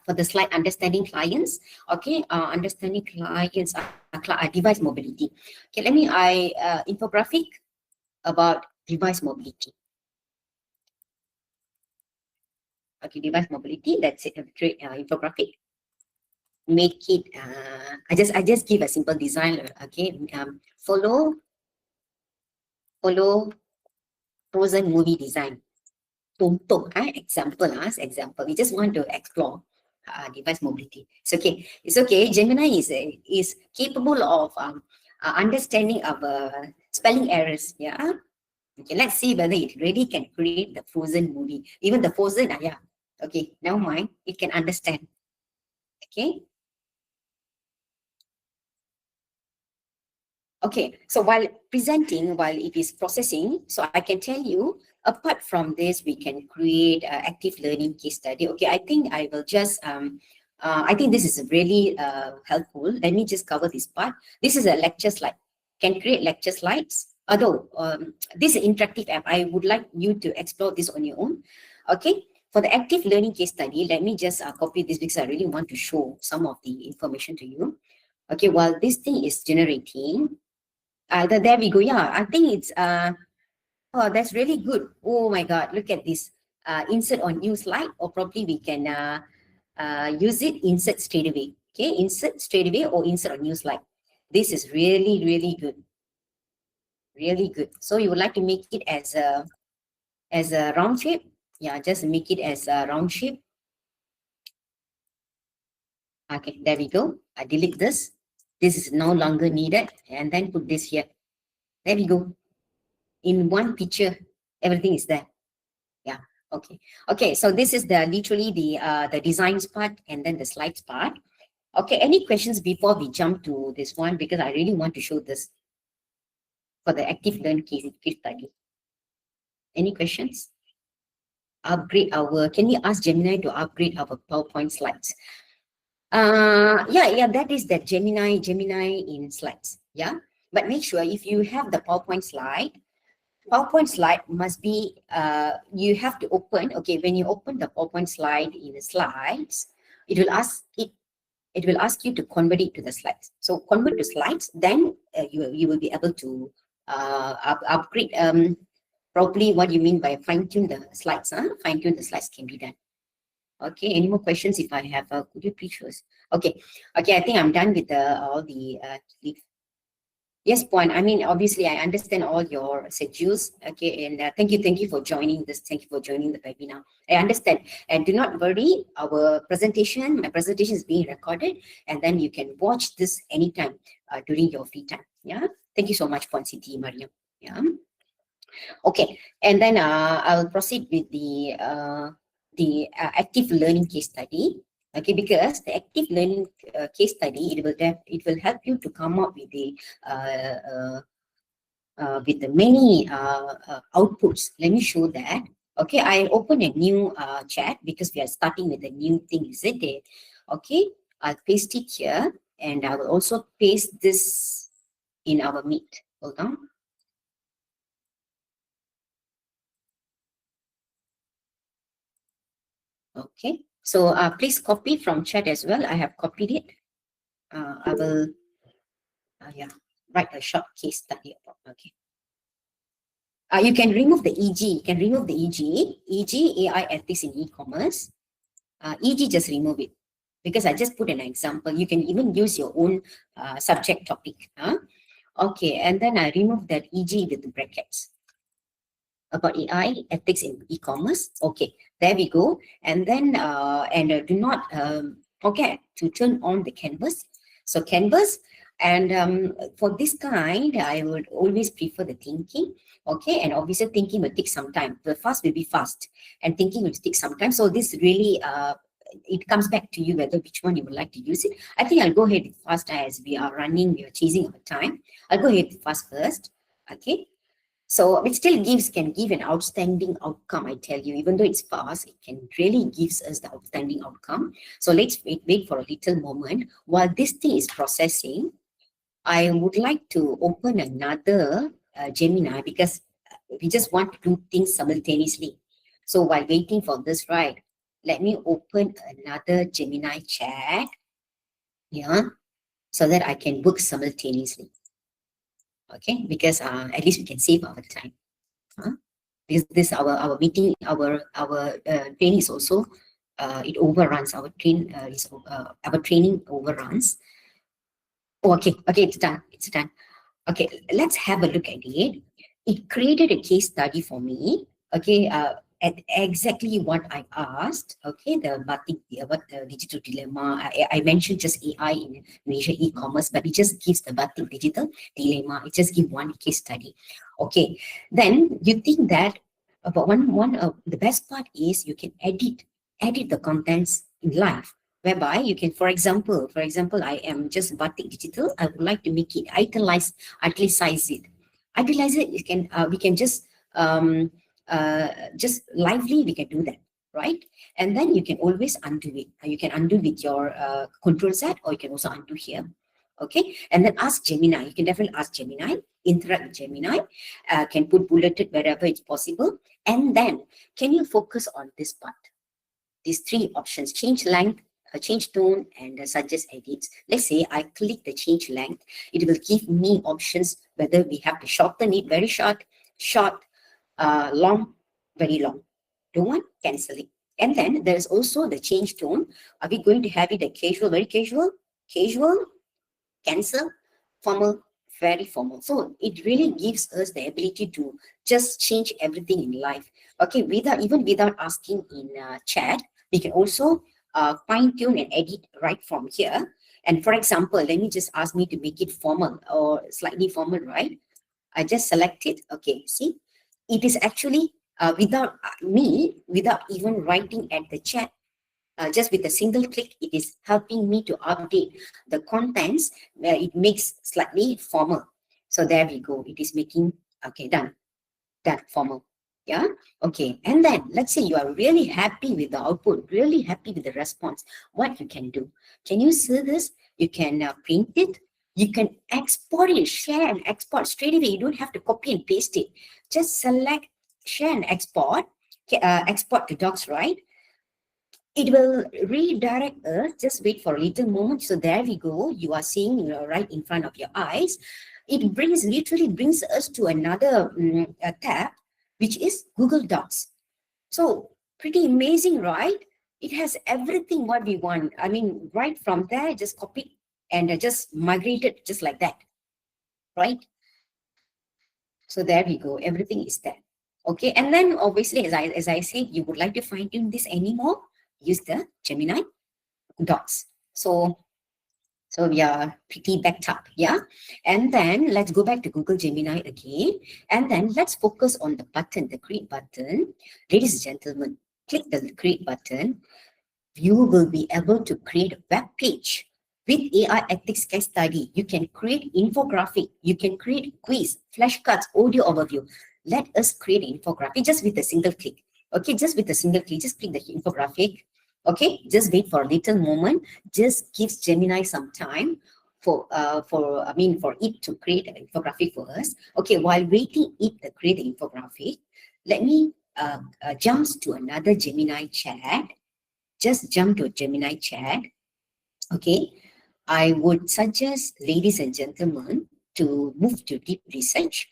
for the slide understanding clients. Okay, understanding clients, device mobility. Okay, let me infographic about device mobility. Okay, device mobility. That's it. Infographic. Make it. I just give a simple design. Okay, follow Frozen movie design. Contoh, example. We just want to explore device mobility. It's okay. Gemini is capable of understanding of spelling errors. Yeah. Okay, let's see whether it really can create the Frozen movie. Even the Frozen, yeah. Okay, never mind. It can understand. Okay. Okay, so while presenting, while it is processing, so I can tell you, apart from this, we can create active learning case study. Okay, I think I will just, I think this is really helpful. Let me just cover this part. This is a lecture slide. Can create lecture slides. Although this is an interactive app, I would like you to explore this on your own. Okay, for the active learning case study, let me just copy this because I really want to show some of the information to you. Okay, while this thing is generating, there we go. Yeah, I think it's oh, that's really good. Oh my God, look at this. Insert on new slide, or probably we can use it, insert straight away. Okay, insert straight away or insert on new slide. This is really, really good. Really good. So you would like to make it as a round shape? Yeah, just make it as a round shape. Okay, there we go. I delete this. This is no longer needed, and then put this here. There we go. In one picture, everything is there. Yeah. Okay. Okay. So this is literally the designs part and then the slides part. Okay. Any questions before we jump to this one, because I really want to show this for the active learn case study. Any questions? Can we ask Gemini to upgrade our PowerPoint slides? Yeah, that is the Gemini in slides. Yeah. But make sure if you have the PowerPoint slide must be, you have to open, okay, when you open the PowerPoint slide in the slides, it will ask you to convert it to the slides. So convert to slides, then you will be able to upgrade, probably what you mean by fine-tune the slides, fine-tune the slides can be done. Okay, any more questions? If I have, could you please show us? Okay, I think I'm done with all the yes, Puan. I mean, obviously, I understand all your schedules. Okay, and thank you for joining this. Thank you for joining the webinar. I understand, and do not worry. My presentation is being recorded, and then you can watch this anytime during your free time. Yeah. Thank you so much, Puan Siti Mariam. Yeah. Okay, and then I'll proceed with the active learning case study. Okay, because the active learning case study, it will help you to come up with the many outputs. Let me show that. Okay, I open a new chat because we are starting with a new thing, isn't it? Okay, I'll paste it here, and I will also paste this in our Meet. Hold on. Okay, so please copy from chat as well. I have copied it. I will, write a short case study about. Okay. You can remove the EG. You can remove the EG, AI ethics in e-commerce. EG, just remove it because I just put an example. You can even use your own subject topic. Okay, and then I remove that EG with the brackets. About AI ethics in e-commerce. Okay, there we go. And then do not forget to turn on the canvas. So canvas, and for this kind, I would always prefer the thinking. Okay, and obviously thinking will take some time. The fast will be fast, and thinking will take some time. So this really it comes back to you whether which one you would like to use it. I think I'll go ahead with fast as we are chasing our time. I'll go ahead with fast first. Okay. So it still can give an outstanding outcome, I tell you. Even though it's fast, it can really gives us the outstanding outcome. So let's wait for a little moment. While this thing is processing, I would like to open another Gemini because we just want to do things simultaneously. So while waiting for this, right, let me open another Gemini chat, yeah, so that I can work simultaneously. Okay, because at least we can save our time. This our meeting, our training is also it overruns. Our training overruns. Oh, okay, it's done. It's done. Okay, let's have a look at it. It created a case study for me. Okay, at exactly what I asked. Okay, the batik, the digital dilemma. I mentioned just AI in Malaysia e-commerce, but it just gives the batik digital dilemma. It just gives one case study. Okay, then you think that about the best part is you can edit the contents in live, whereby you can, for example, I am just batik digital. I would like to make it italicize it. You can we can just lively we can do that, right? And then you can always undo it. You can undo with your Control Z, or you can also undo here. Okay, and then ask Gemini. You can definitely ask Gemini, interact with Gemini, can put bulleted wherever it's possible. And then can you focus on this part? These three options: change length, change tone, and suggest edits. Let's say I click the change length. It will give me options whether we have to shorten it, very short, long, very long. Don't want, cancel it. And then there's also the change tone. Are we going to have it a casual, very casual, cancel, formal, very formal? So it really gives us the ability to just change everything in life. Okay, without asking in chat, we can also fine tune and edit right from here. And for example, let me just ask me to make it formal or slightly formal, right? I just select it. Okay, see, it is actually without even writing at the chat, just with a single click, it is helping me to update the contents where it makes slightly formal. So there we go. It is making, okay, done, formal. Yeah, okay. And then let's say you are really happy with the output, really happy with the response. What you can do? Can you see this? You can print it. You can export it, share and export straight away. You don't have to copy and paste it. Just select share and export, export to docs, right? It will redirect us. Just wait for a little moment. So there we go. You are seeing right in front of your eyes. It literally brings us to another tab, which is Google Docs. So pretty amazing, right? It has everything what we want. I mean, right from there, just copy and just migrate it just like that, right? So there we go. Everything is there. Okay, and then obviously, as I said, you would like to fine tune this anymore, use the Gemini Docs. So we are pretty backed up, yeah? And then let's go back to Google Gemini again. And then let's focus on the button, the create button. Ladies and gentlemen, click the create button. You will be able to create a web page with AI ethics case study. You can create infographic. You can create quiz, flashcards, audio overview. Let us create an infographic just with a single click. Okay, just with a single click, just click the infographic. Okay, just wait for a little moment. Just gives Gemini some time for it to create an infographic for us. Okay, while waiting it to create the infographic, let me jump to another Gemini chat. Just jump to a Gemini chat. Okay, I would suggest, ladies and gentlemen, to move to deep research.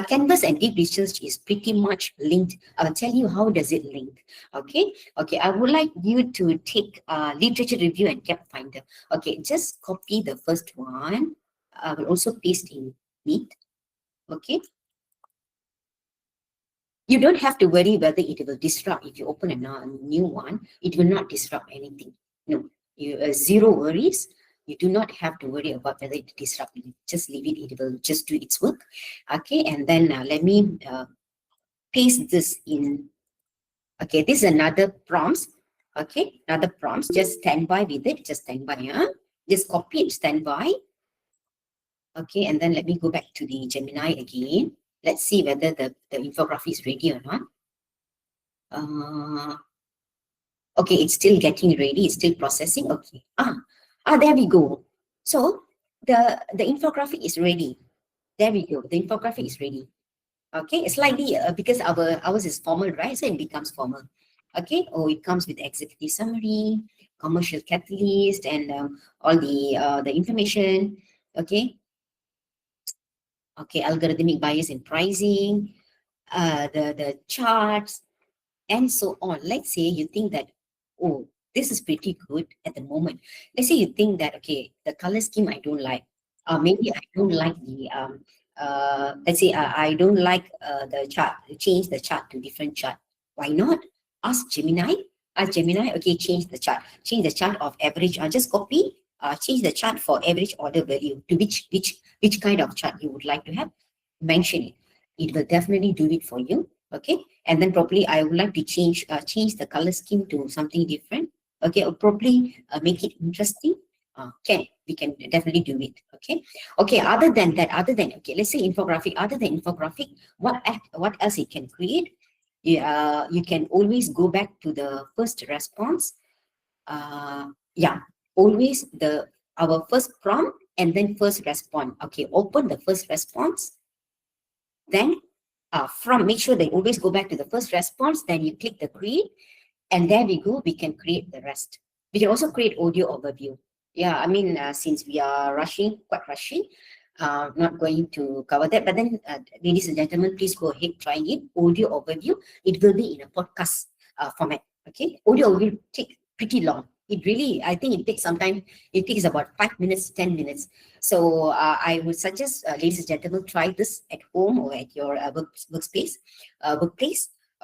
Canvas and deep research is pretty much linked. I'll tell you how does it link. Okay, I would like you to take literature review and gap finder. Okay, just copy the first one. I will also paste in it. Okay. You don't have to worry whether it will disrupt. If you open a new one, it will not disrupt anything. No, zero worries. You do not have to worry about whether it disrupts. Just leave it. It will just do its work. Okay, and then let me paste this in. Okay, this is another prompt. Okay, another prompt. Just stand by with it. Just stand by. Just copy it. Stand by. Okay, and then let me go back to the Gemini again. Let's see whether the infographic is ready or not. Okay, it's still getting ready. It's still processing. Okay. There we go. So the infographic is ready. There we go. The infographic is ready. Okay, it's slightly because ours is formal, right? So it becomes formal. Okay. Oh, it comes with executive summary, commercial catalyst, and all the information. Okay. Okay, algorithmic bias in pricing, the charts, and so on. Let's say you think that, oh, this is pretty good at the moment. Let's say you think that, okay, the color scheme I don't like. Maybe I don't like the, let's say I don't like the chart, change the chart to different chart. Why not? Ask Gemini. Okay, change the chart. Change the chart of average. Just copy. Change the chart for average order value to which kind of chart you would like to have. Mention it. It will definitely do it for you. Okay, and then probably I would like to change the color scheme to something different. Okay, or probably make it interesting. We can definitely do it. Okay, other than that, okay, let's say infographic. Other than infographic, what else it can create? You can always go back to the first response. Always our first prompt and then first response. Okay, open the first response, then make sure they always go back to the first response, then you click the create, and there we go, we can create the rest. We can also create audio overview. Yeah, I mean, since we are quite rushing, not going to cover that, but then ladies and gentlemen, please go ahead, try it. Audio overview, it will be in a podcast format. Okay, audio will take pretty long. I think it takes some time. It takes about 5 minutes, 10 minutes. So I would suggest, ladies and gentlemen, try this at home or at your workplace.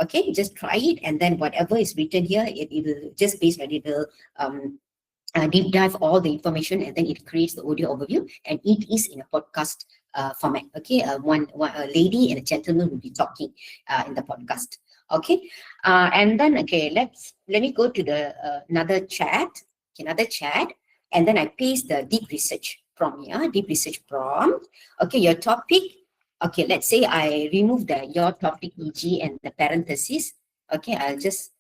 Okay, just try it, and then whatever is written here, it will just based on it will deep dive all the information, and then it creates the audio overview, and it is in a podcast format. Okay, a lady and a gentleman will be talking in the podcast. Okay, and then okay, let me go to the another chat, and then I paste the deep research prompt here. Deep research prompt. Okay, your topic. Okay, let's say I remove your topic EG and the parentheses. Okay, I'll just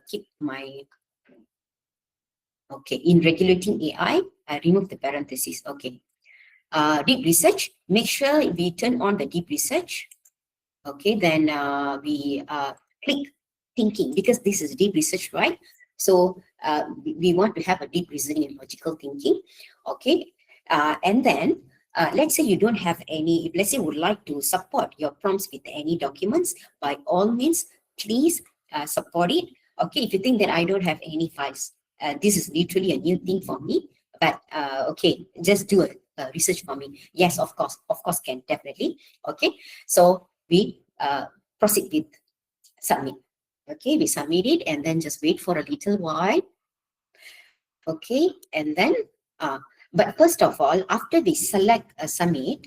keep my. Okay, in regulating AI, I remove the parentheses. Okay, deep research. Make sure we turn on the deep research. Okay, then we click thinking, because this is deep research, right? So we want to have a deep reasoning and logical thinking. Okay, and then let's say you don't have any, let's say you would like to support your prompts with any documents, by all means, please support it. Okay, if you think that I don't have any files, this is literally a new thing for me, but okay, just do a research for me. Yes, of course, can, definitely. Okay, so we proceed with submit. Okay, we submit it, and then just wait for a little while. Okay, and then but first of all, after we select submit,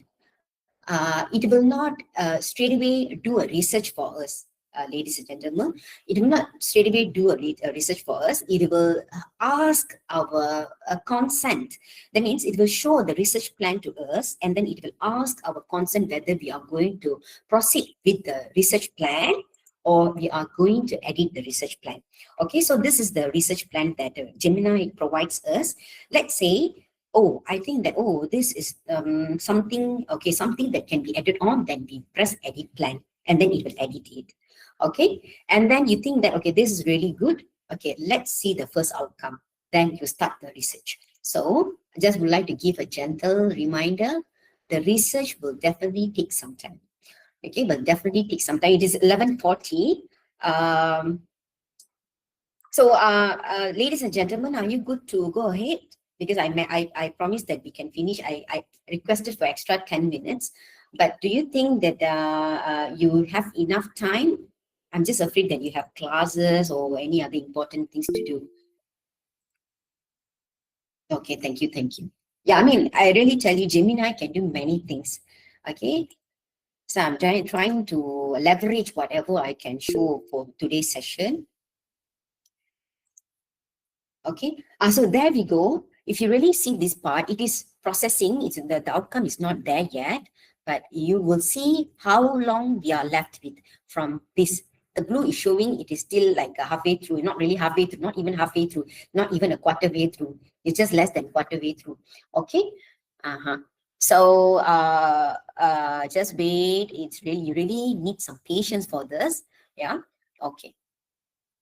it will not straight away do a research for us, ladies and gentlemen. It will not straight away do a research for us. It will ask our consent. That means it will show the research plan to us, and then it will ask our consent whether we are going to proceed with the research plan or we are going to edit the research plan. Okay, so this is the research plan that Gemini provides us. Let's say, oh, I think that, oh, this is something that can be added on, then we press edit plan, and then it will edit it. Okay, and then you think that, okay, this is really good. Okay, let's see the first outcome. Then you start the research. So I just would like to give a gentle reminder. The research will definitely take some time. Okay, but definitely take some time. It is 11:40. So ladies and gentlemen, are you good to go ahead? Because I promised that we can finish. I requested for extra 10 minutes. But do you think that you have enough time? I'm just afraid that you have classes or any other important things to do. Okay, thank you. Yeah, I mean, I really tell you, Gemini can do many things. Okay, so I'm trying to leverage whatever I can show for today's session. Okay, so there we go. If you really see this part, it is processing. The outcome is not there yet, but you will see how long we are left with from this. The blue is showing it is still like halfway through, not really halfway through, not even halfway through, not even a quarter way through. It's just less than quarter way through. Okay. So just wait. You really need some patience for this. Yeah. Okay.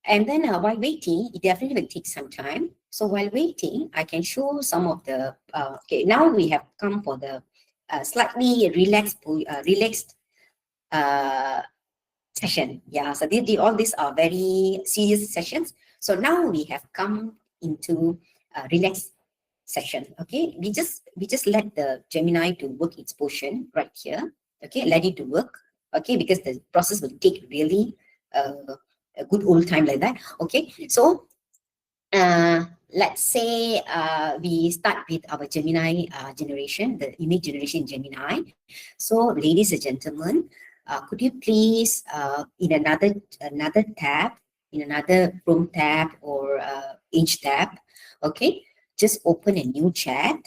And then while waiting, it definitely will take some time. So while waiting, I can show some of the, okay, now we have come for the slightly relaxed session. Yeah, so all these are very serious sessions. So now we have come into a relaxed session. Okay, we just let the Gemini to work its portion right here. Okay, let it to work. Okay, because the process will take really a good old time like that. Okay, so let's say we start with our Gemini generation, the image generation in Gemini. So, ladies and gentlemen, could you please in another tab, in another Chrome tab or Edge tab, okay, just open a new chat,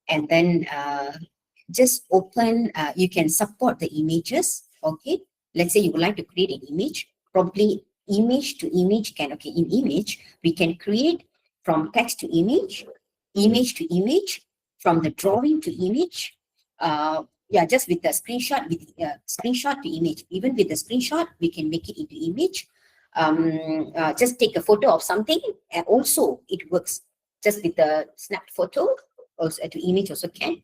and then just open. You can support the images, okay. Let's say you would like to create an image, probably image to image can, okay, in image, we can create from text to image, image to image, from the drawing to image, yeah, just with the screenshot, with screenshot to image. Even with the screenshot, we can make it into image. Just take a photo of something, and also it works just with the snapped photo, also to image also can,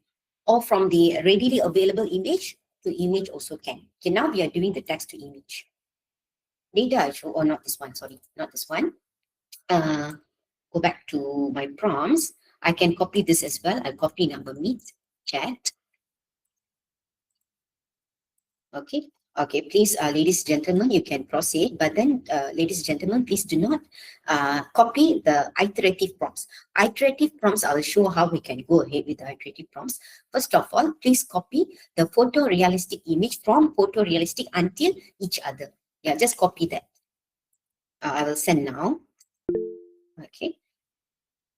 or from the readily available image to image also can. Okay, now we are doing the text to image. Data I show, or not this one, sorry, not this one. Go back to my prompts. I can copy this as well. I'll copy number meet chat. Okay. Okay, please, ladies and gentlemen, you can proceed. But then, ladies and gentlemen, please do not copy the iterative prompts. Iterative prompts, I'll show how we can go ahead with the iterative prompts. First of all, please copy the photorealistic image from photorealistic until each other. Yeah, just copy that. I will send now. Okay.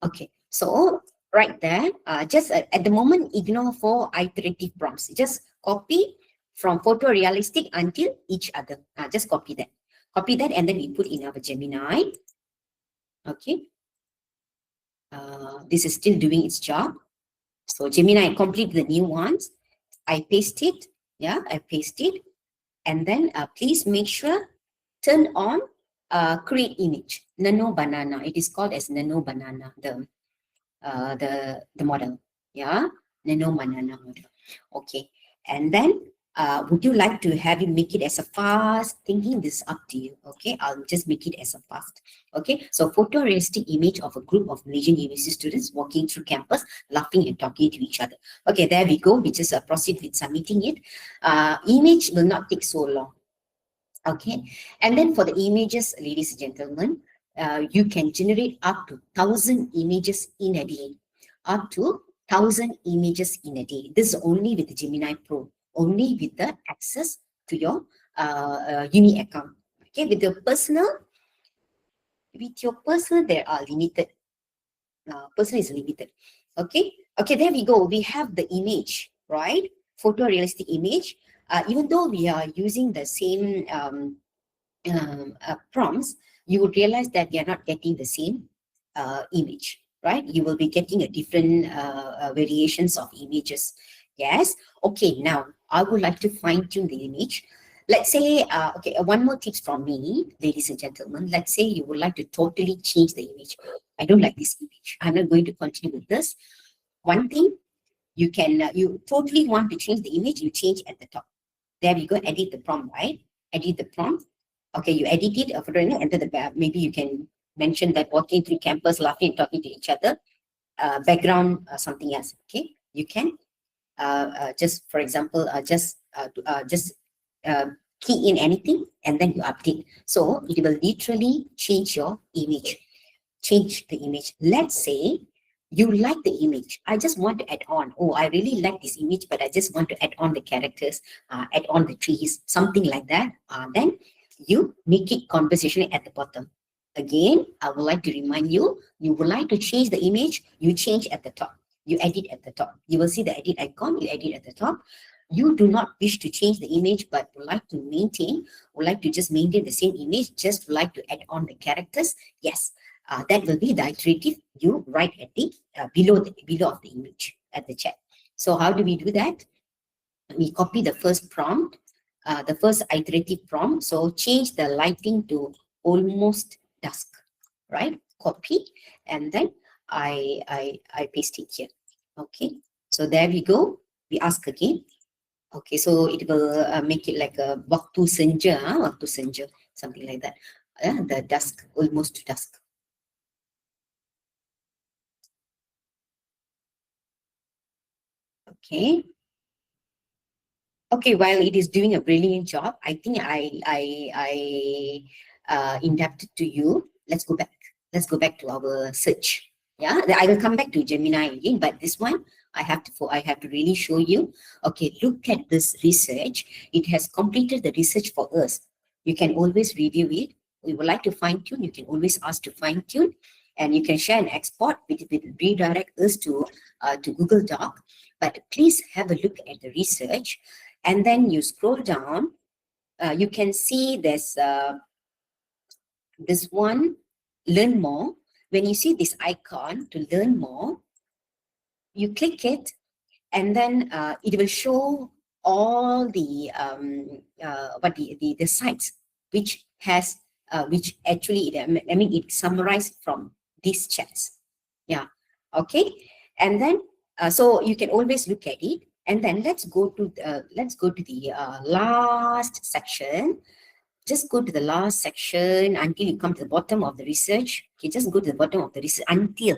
Okay, so right there, just at the moment, ignore for iterative prompts. Just copy from photorealistic until each other. Just copy that. Copy that and then we put in our Gemini. Okay. This is still doing its job. So Gemini, complete the new ones. I paste it. Yeah, I paste it. And then please make sure turn on create image. Nano banana. It is called as nano banana. The model, yeah, nano banana model. Okay, and then would you like to have it make it as a fast? Thinking this up to you. Okay, I'll just make it as a fast. Okay, so photorealistic image of a group of Malaysian university students walking through campus, laughing and talking to each other. Okay, there we go. We just proceed with submitting it. Image will not take so long. Okay, and then for the images, ladies and gentlemen, you can generate up to 1,000 images in a day. Up to 1,000 images in a day. This is only with the Gemini Pro, only with the access to your uni account. Okay, with your personal, there are limited. Personal is limited. Okay, okay, there we go. We have the image, right? Photorealistic image. Even though we are using the same prompts, you would realize that we are not getting the same image, right? You will be getting a different variations of images. Yes. Okay. Now I would like to fine tune the image. Let's say, okay, one more tips from me, ladies and gentlemen. Let's say you would like to totally change the image. I don't like this image. I'm not going to continue with this. One thing, you can, you totally want to change the image, you change at the top. There we go, edit the prompt, right? Edit the prompt. Okay, you edit it, enter the, maybe you can mention that walking through campus, laughing and talking to each other. Background, something else, okay? You can just, for example, just key in anything and then you update. So it will literally change your image, change the image. Let's say you like the image. I just want to add on. Oh, I really like this image, but I just want to add on the characters, add on the trees, something like that. Then you make it conversational at the bottom. Again, I would like to remind you, you would like to change the image, you change at the top. You edit at the top. You will see the edit icon, you edit at the top. You do not wish to change the image, but would like to maintain, would like to just maintain the same image, just would like to add on the characters. Yes, that will be the iterative you write at the below of the image at the chat. So how do we do that? We copy the first prompt, the first iterative prompt. So change the lighting to almost dusk, right? Copy, and then I paste it here. Okay, so there we go. We ask again. Okay, so it will make it like a waktu senja, something like that. The dusk, almost dusk. Okay. Okay, while it is doing a brilliant job, I think I inducted to you. Let's go back. Let's go back to our search. Yeah, I will come back to Gemini again, but this one I have to really show you. Okay, look at this research. It has completed the research for us. You can always review it. We would like to fine tune. You can always ask to fine tune, and you can share and export. It will redirect us to Google Doc. But please have a look at the research, and then you scroll down. You can see there's this one, learn more. When you see this icon to learn more, you click it, and then it will show all the the sites which has which actually it summarized from these chats. Yeah, okay, and then so you can always look at it, and then let's go to the last section. Just go to the last section until you come to the bottom of the research. Okay, just go to the bottom of the research until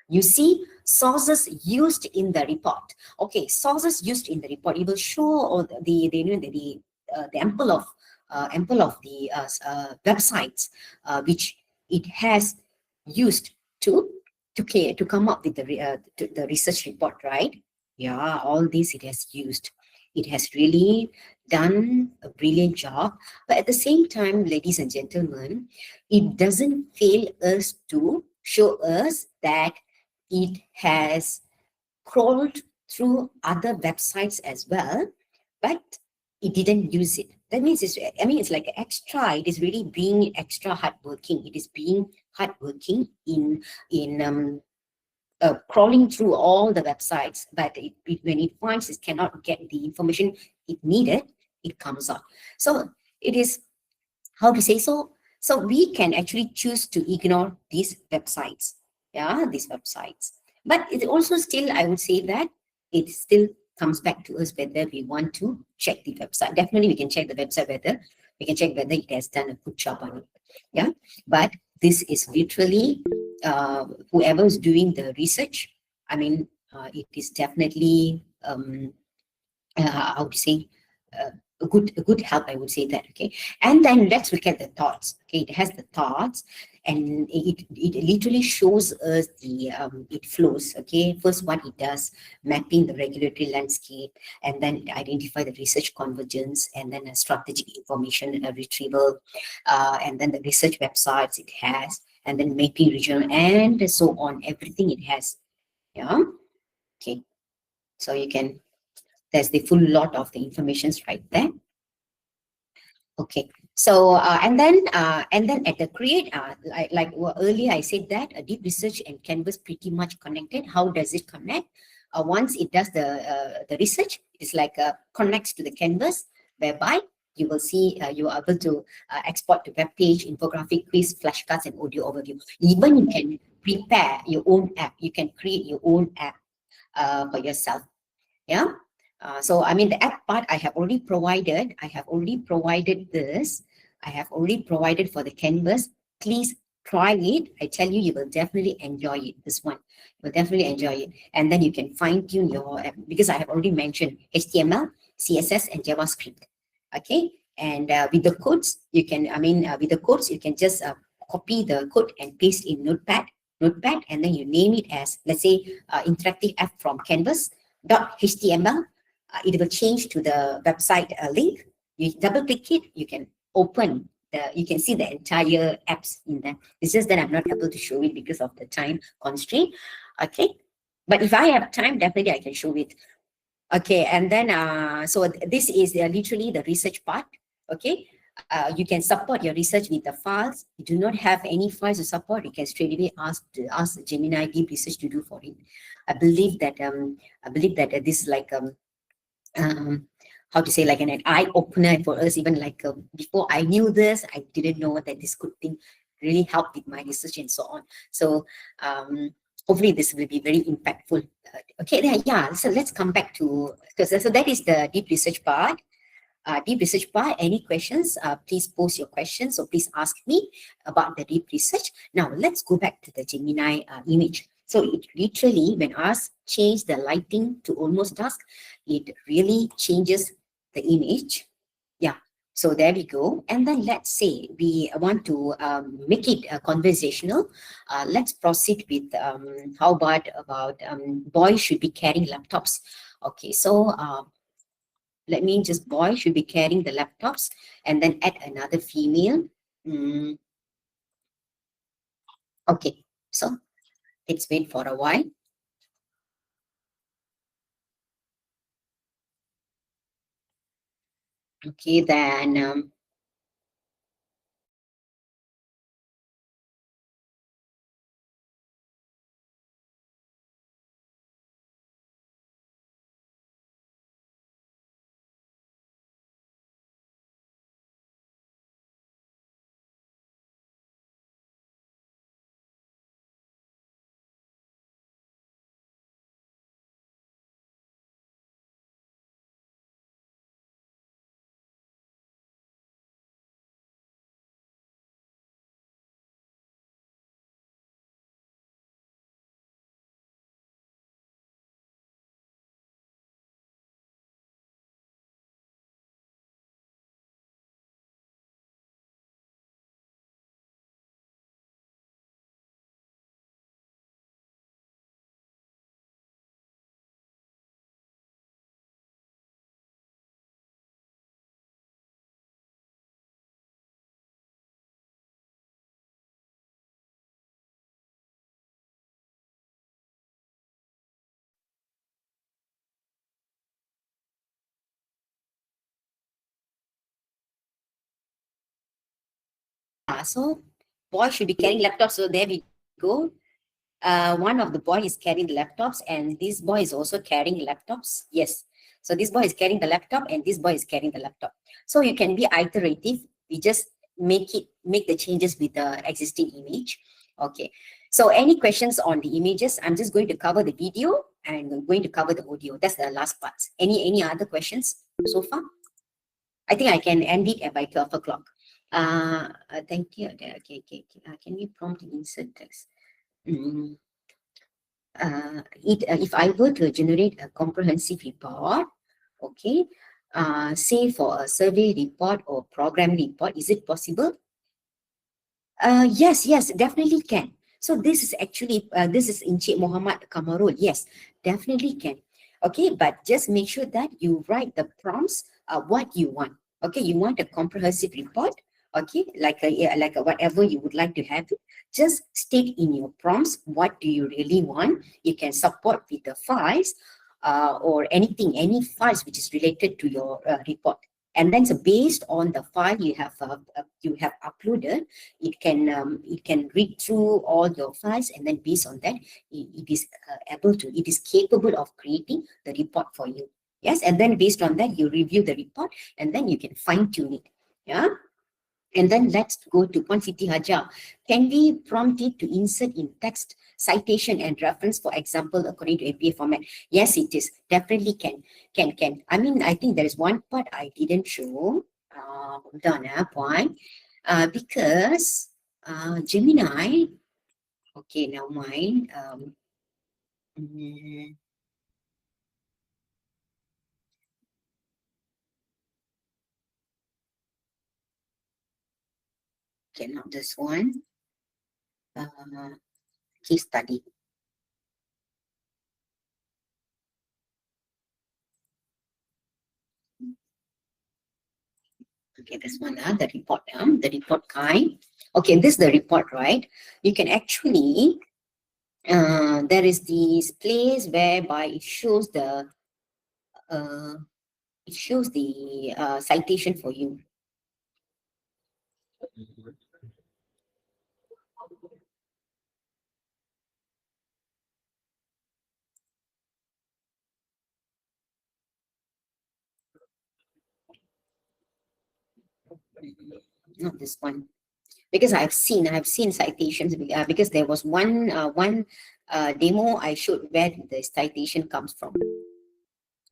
you see sources used in the report. Okay, sources used in the report. It will show all the ample of the websites which it has used to come up with the research report, right? Yeah, all this it has used. It has really done a brilliant job. But at the same time, ladies and gentlemen, it doesn't fail us to show us that it has crawled through other websites as well, but it didn't use it. That means it's like extra. It is really being extra hardworking. It is being hardworking in crawling through all the websites, but when it finds it cannot get the information it needed, it comes out. So it is, how to say, so we can actually choose to ignore these websites. Yeah, these websites. But it also still, I would say that it still comes back to us whether we want to check the website. Definitely we can check the website whether it has done a good job on it. Yeah, but this is literally whoever is doing the research. I mean, it is definitely I would say a good help. I would say that. Okay, and then let's look at the thoughts. Okay, it has the thoughts, and it literally shows us the it flows. Okay, first what it does, mapping the regulatory landscape, and then identify the research convergence, and then a strategic information retrieval, and then the research websites it has, and then mapping regional, and so on. Everything it has. Yeah. Okay. So you can. There's the full lot of the informations right there. Okay. So and then at the create, like earlier I said that deep research and Canvas pretty much connected. How does it connect? Once it does the research, it's like connects to the Canvas, whereby you will see you are able to export to web page, infographic, quiz, flashcards, and audio overview. Even you can prepare your own app. You can create your own app for yourself. Yeah. So I mean the app part I have already provided. I have already provided this. I have already provided for the Canvas. Please try it. I tell you, you will definitely enjoy it. This one, you will definitely enjoy it. And then you can fine tune your app because I have already mentioned HTML, CSS, and JavaScript. Okay. And with the codes, you can. With the codes, you can just copy the code and paste in Notepad, and then you name it as, let's say, interactive app from Canvas.html. It will change to the website link. You double click it, you can open you can see the entire apps in there. It's just that I'm not able to show it because of the time constraint. Okay, but if I have time, definitely I can show it. Okay, and then so this is literally the research part. Okay, you can support your research with the files. You do not have any files to support, you can straight away ask Gemini Deep Research to do for it. I believe that this is like how to say, like an eye opener for us. Even like before I knew this, I didn't know that this could thing really help with my research and so on. So hopefully this will be very impactful. Okay, then yeah. So let's come back to, so that is the deep research part. Any questions? Please post your questions. So please ask me about the deep research. Now let's go back to the Gemini image. So it literally, when asked change the lighting to almost dusk, it really changes the image. Yeah. So there we go. And then let's say we want to make it conversational. Let's proceed with how about boys should be carrying laptops. Okay, so let me just boy should be carrying the laptops and then add another female. Okay, so let's wait for a while. Okay, then so boy should be carrying laptops. So there we go. One of the boy is carrying the laptops, and this boy is also carrying laptops. Yes. So this boy is carrying the laptop, and this boy is carrying the laptop. So you can be iterative. We just make the changes with the existing image. Okay. So any questions on the images? I'm just going to cover the video and I'm going to cover the audio. That's the last part. Any other questions so far? I think I can end it by 12 o'clock. Thank you. Okay. Can you prompt insert text? If I were to generate a comprehensive report, okay, say for a survey report or program report, is it possible? Yes, definitely can. So this is actually, this is Encik Muhammad Kamarul. Yes, definitely can. Okay, but just make sure that you write the prompts, what you want. Okay, you want a comprehensive report. Okay, like whatever you would like to have. Just state in your prompts what do you really want. You can support with the files or anything, any files which is related to your report. And then so based on the file you have uploaded, it can read through all your files, and then based on that, it is capable of creating the report for you. Yes, and then based on that, you review the report, and then you can fine tune it. Yeah. And then let's go to Puan Siti Hajar. Can we prompt it to insert in text citation and reference, for example, according to APA format? Yes, it is. Definitely can. I mean, I think there is one part I didn't show. Hold on, Puan. Because Gemini, okay, now mine. Okay, not this one. Case study. Okay, this one, the report kind. Okay, this is the report, right? You can actually, there is this place whereby it shows the citation for you. Not this one, because I've seen citations because there was one demo I showed where the citation comes from.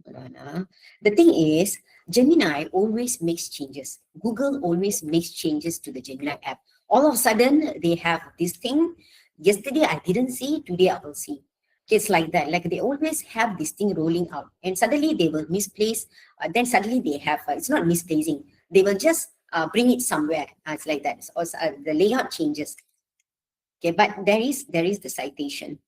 The thing is, Gemini always makes changes. Google always makes changes to the Gemini app. All of a sudden, they have this thing. Yesterday, I didn't see. Today, I will see. It's like that. Like they always have this thing rolling out, and suddenly they will misplace. Then suddenly they have. It's not misplacing. They will just bring it somewhere. It's like that. So, the layout changes. Okay, but there is the citation.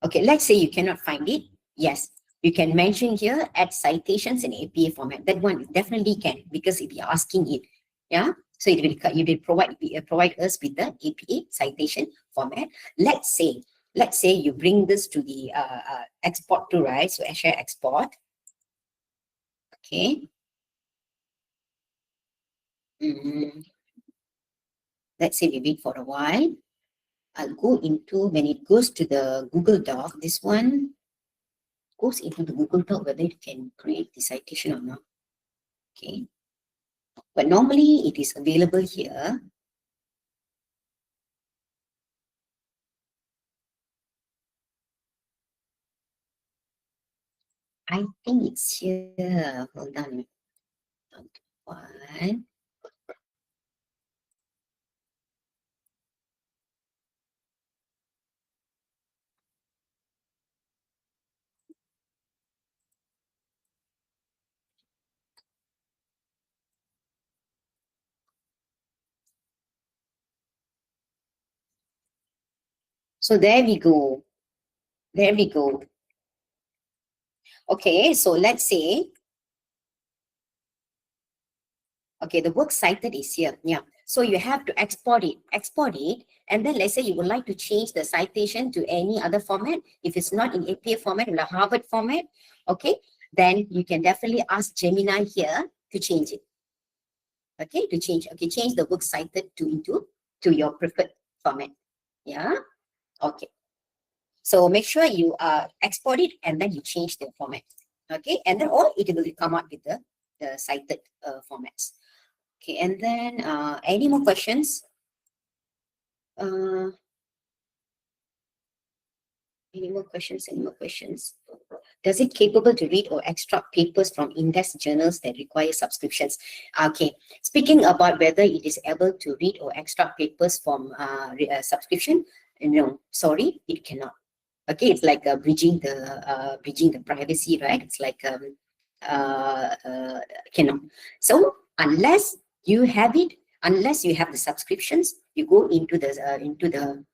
Okay, let's say you cannot find it. Yes, you can mention here add citations in APA format. That one definitely can, because if you're asking it, yeah. So it will provide us with the APA citation format. Let's say you bring this to the export to, right? So share export. Okay. Let's say we wait for a while. I'll go into, when it goes to the Google Doc, this one goes into the Google Doc, whether it can create the citation or not. Okay. But normally it is available here. I think it's here. Hold on. One. So there we go. There we go. Okay, so let's say, okay, the work cited is here. Yeah. So you have to export it, and then let's say you would like to change the citation to any other format. If it's not in APA format, in the Harvard format, okay, then you can definitely ask Gemini here to change it. Okay, change the work cited to your preferred format. Yeah. Okay. So make sure you export it and then you change the format. Okay, and then all it will come out with the cited formats. Okay, and then any more questions? Any more questions? Does it capable to read or extract papers from index journals that require subscriptions? Okay, speaking about whether it is able to read or extract papers from subscription, no, sorry, it cannot. Okay, it's like bridging the privacy, right? It's like cannot. So unless you have it, unless you have the subscriptions, you go into the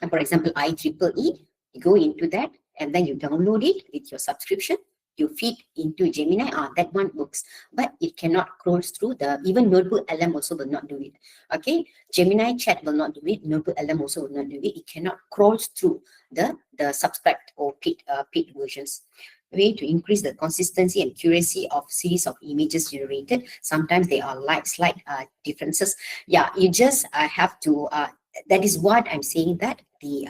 for example, IEEE, you go into that and then you download it with your subscription, you feed into Gemini, that one works, but it cannot crawl through even Notebook LM also will not do it. Okay, Gemini Chat will not do it, Notebook LM also will not do it. It cannot crawl through the subscribed or paid versions. Way to increase the consistency and accuracy of series of images generated. Sometimes there are slight differences. Yeah, you just have to, that is what I'm saying, that the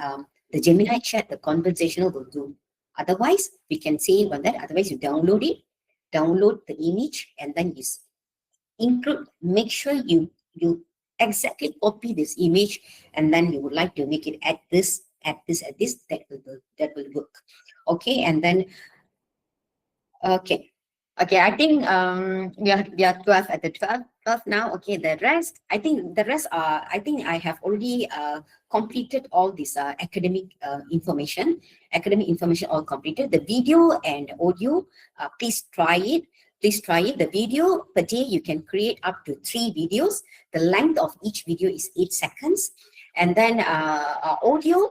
Gemini Chat, the conversational will do. Otherwise, we can say on that. Otherwise, you download it, download the image, and then you include. Make sure you exactly copy this image, and then you would like to make it at this. That will work. Okay, and then okay. Okay, I think we are 12 at the 12 now. Okay, the rest, I think I have already completed all this academic information all completed. The video and audio, please try it. The video per day, you can create up to 3 videos. The length of each video is 8 seconds. And then audio,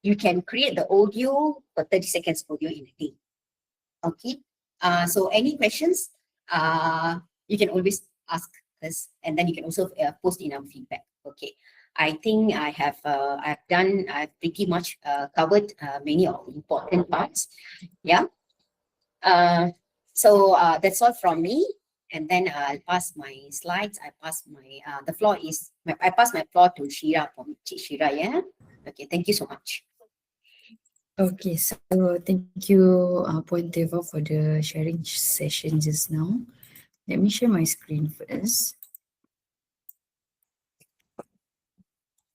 you can create the audio for 30 seconds audio in a day. Okay. So any questions, you can always ask us, and then you can also post in our feedback. Okay, I think I've pretty much covered many of the important parts. Yeah. So that's all from me, and then I'll pass my slides. I pass my floor to Shira from Shira. Yeah. Okay. Thank you so much. Okay, so thank you, Puan Teva, for the sharing session just now. Let me share my screen first.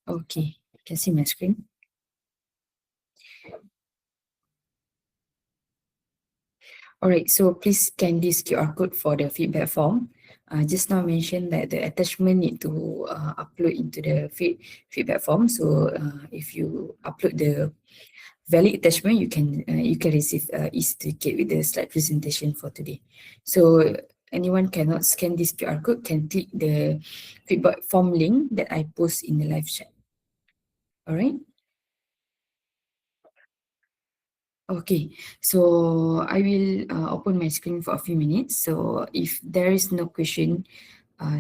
Okay, you can see my screen. All right, so please scan this QR code for the feedback form. just now mentioned that the attachment need to upload into the feedback form. So if you upload the valid attachment, you can receive e-certificate with the slide presentation for today. So anyone cannot scan this QR code can click the feedback form link that I post in the live chat. All right. Okay, so I will open my screen for a few minutes. So if there is no question,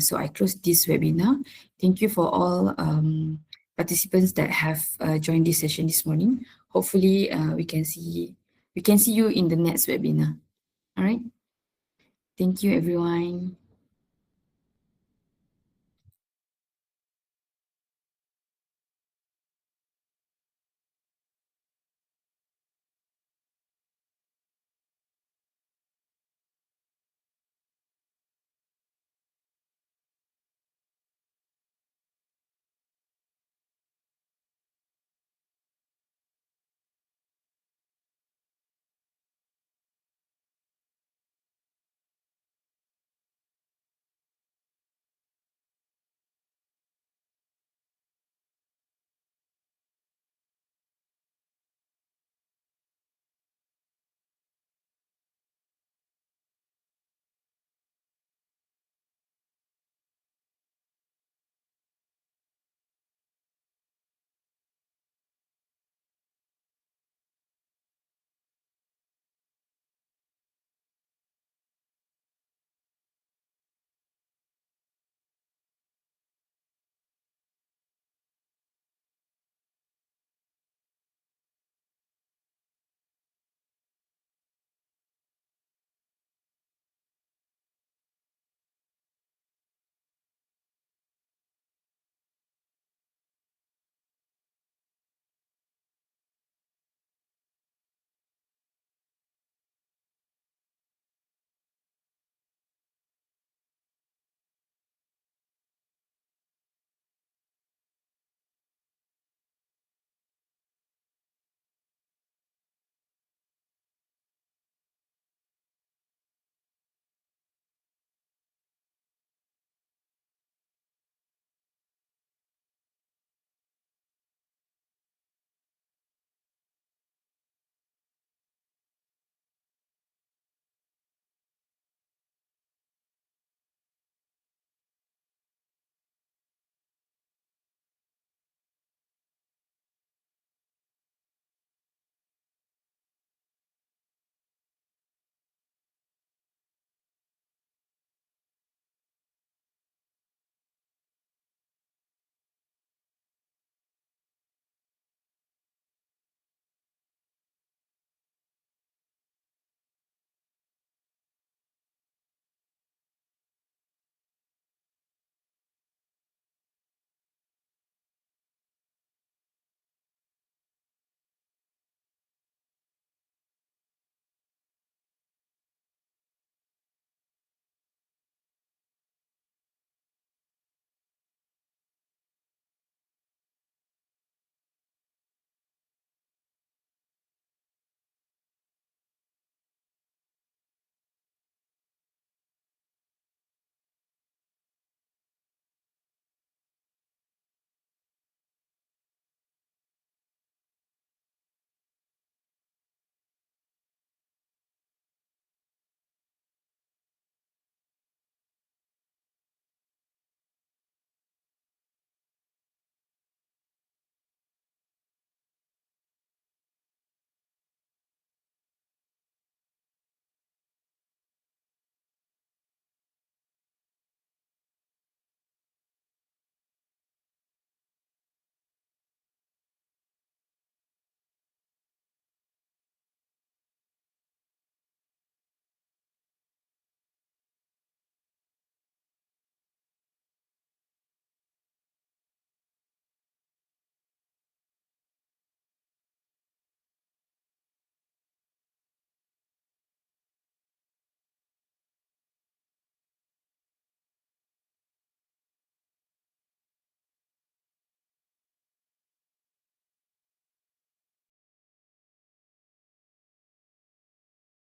so I close this webinar. Thank you for all participants that have joined this session this morning. Hopefully, we can see you in the next webinar. All right. Thank you, everyone.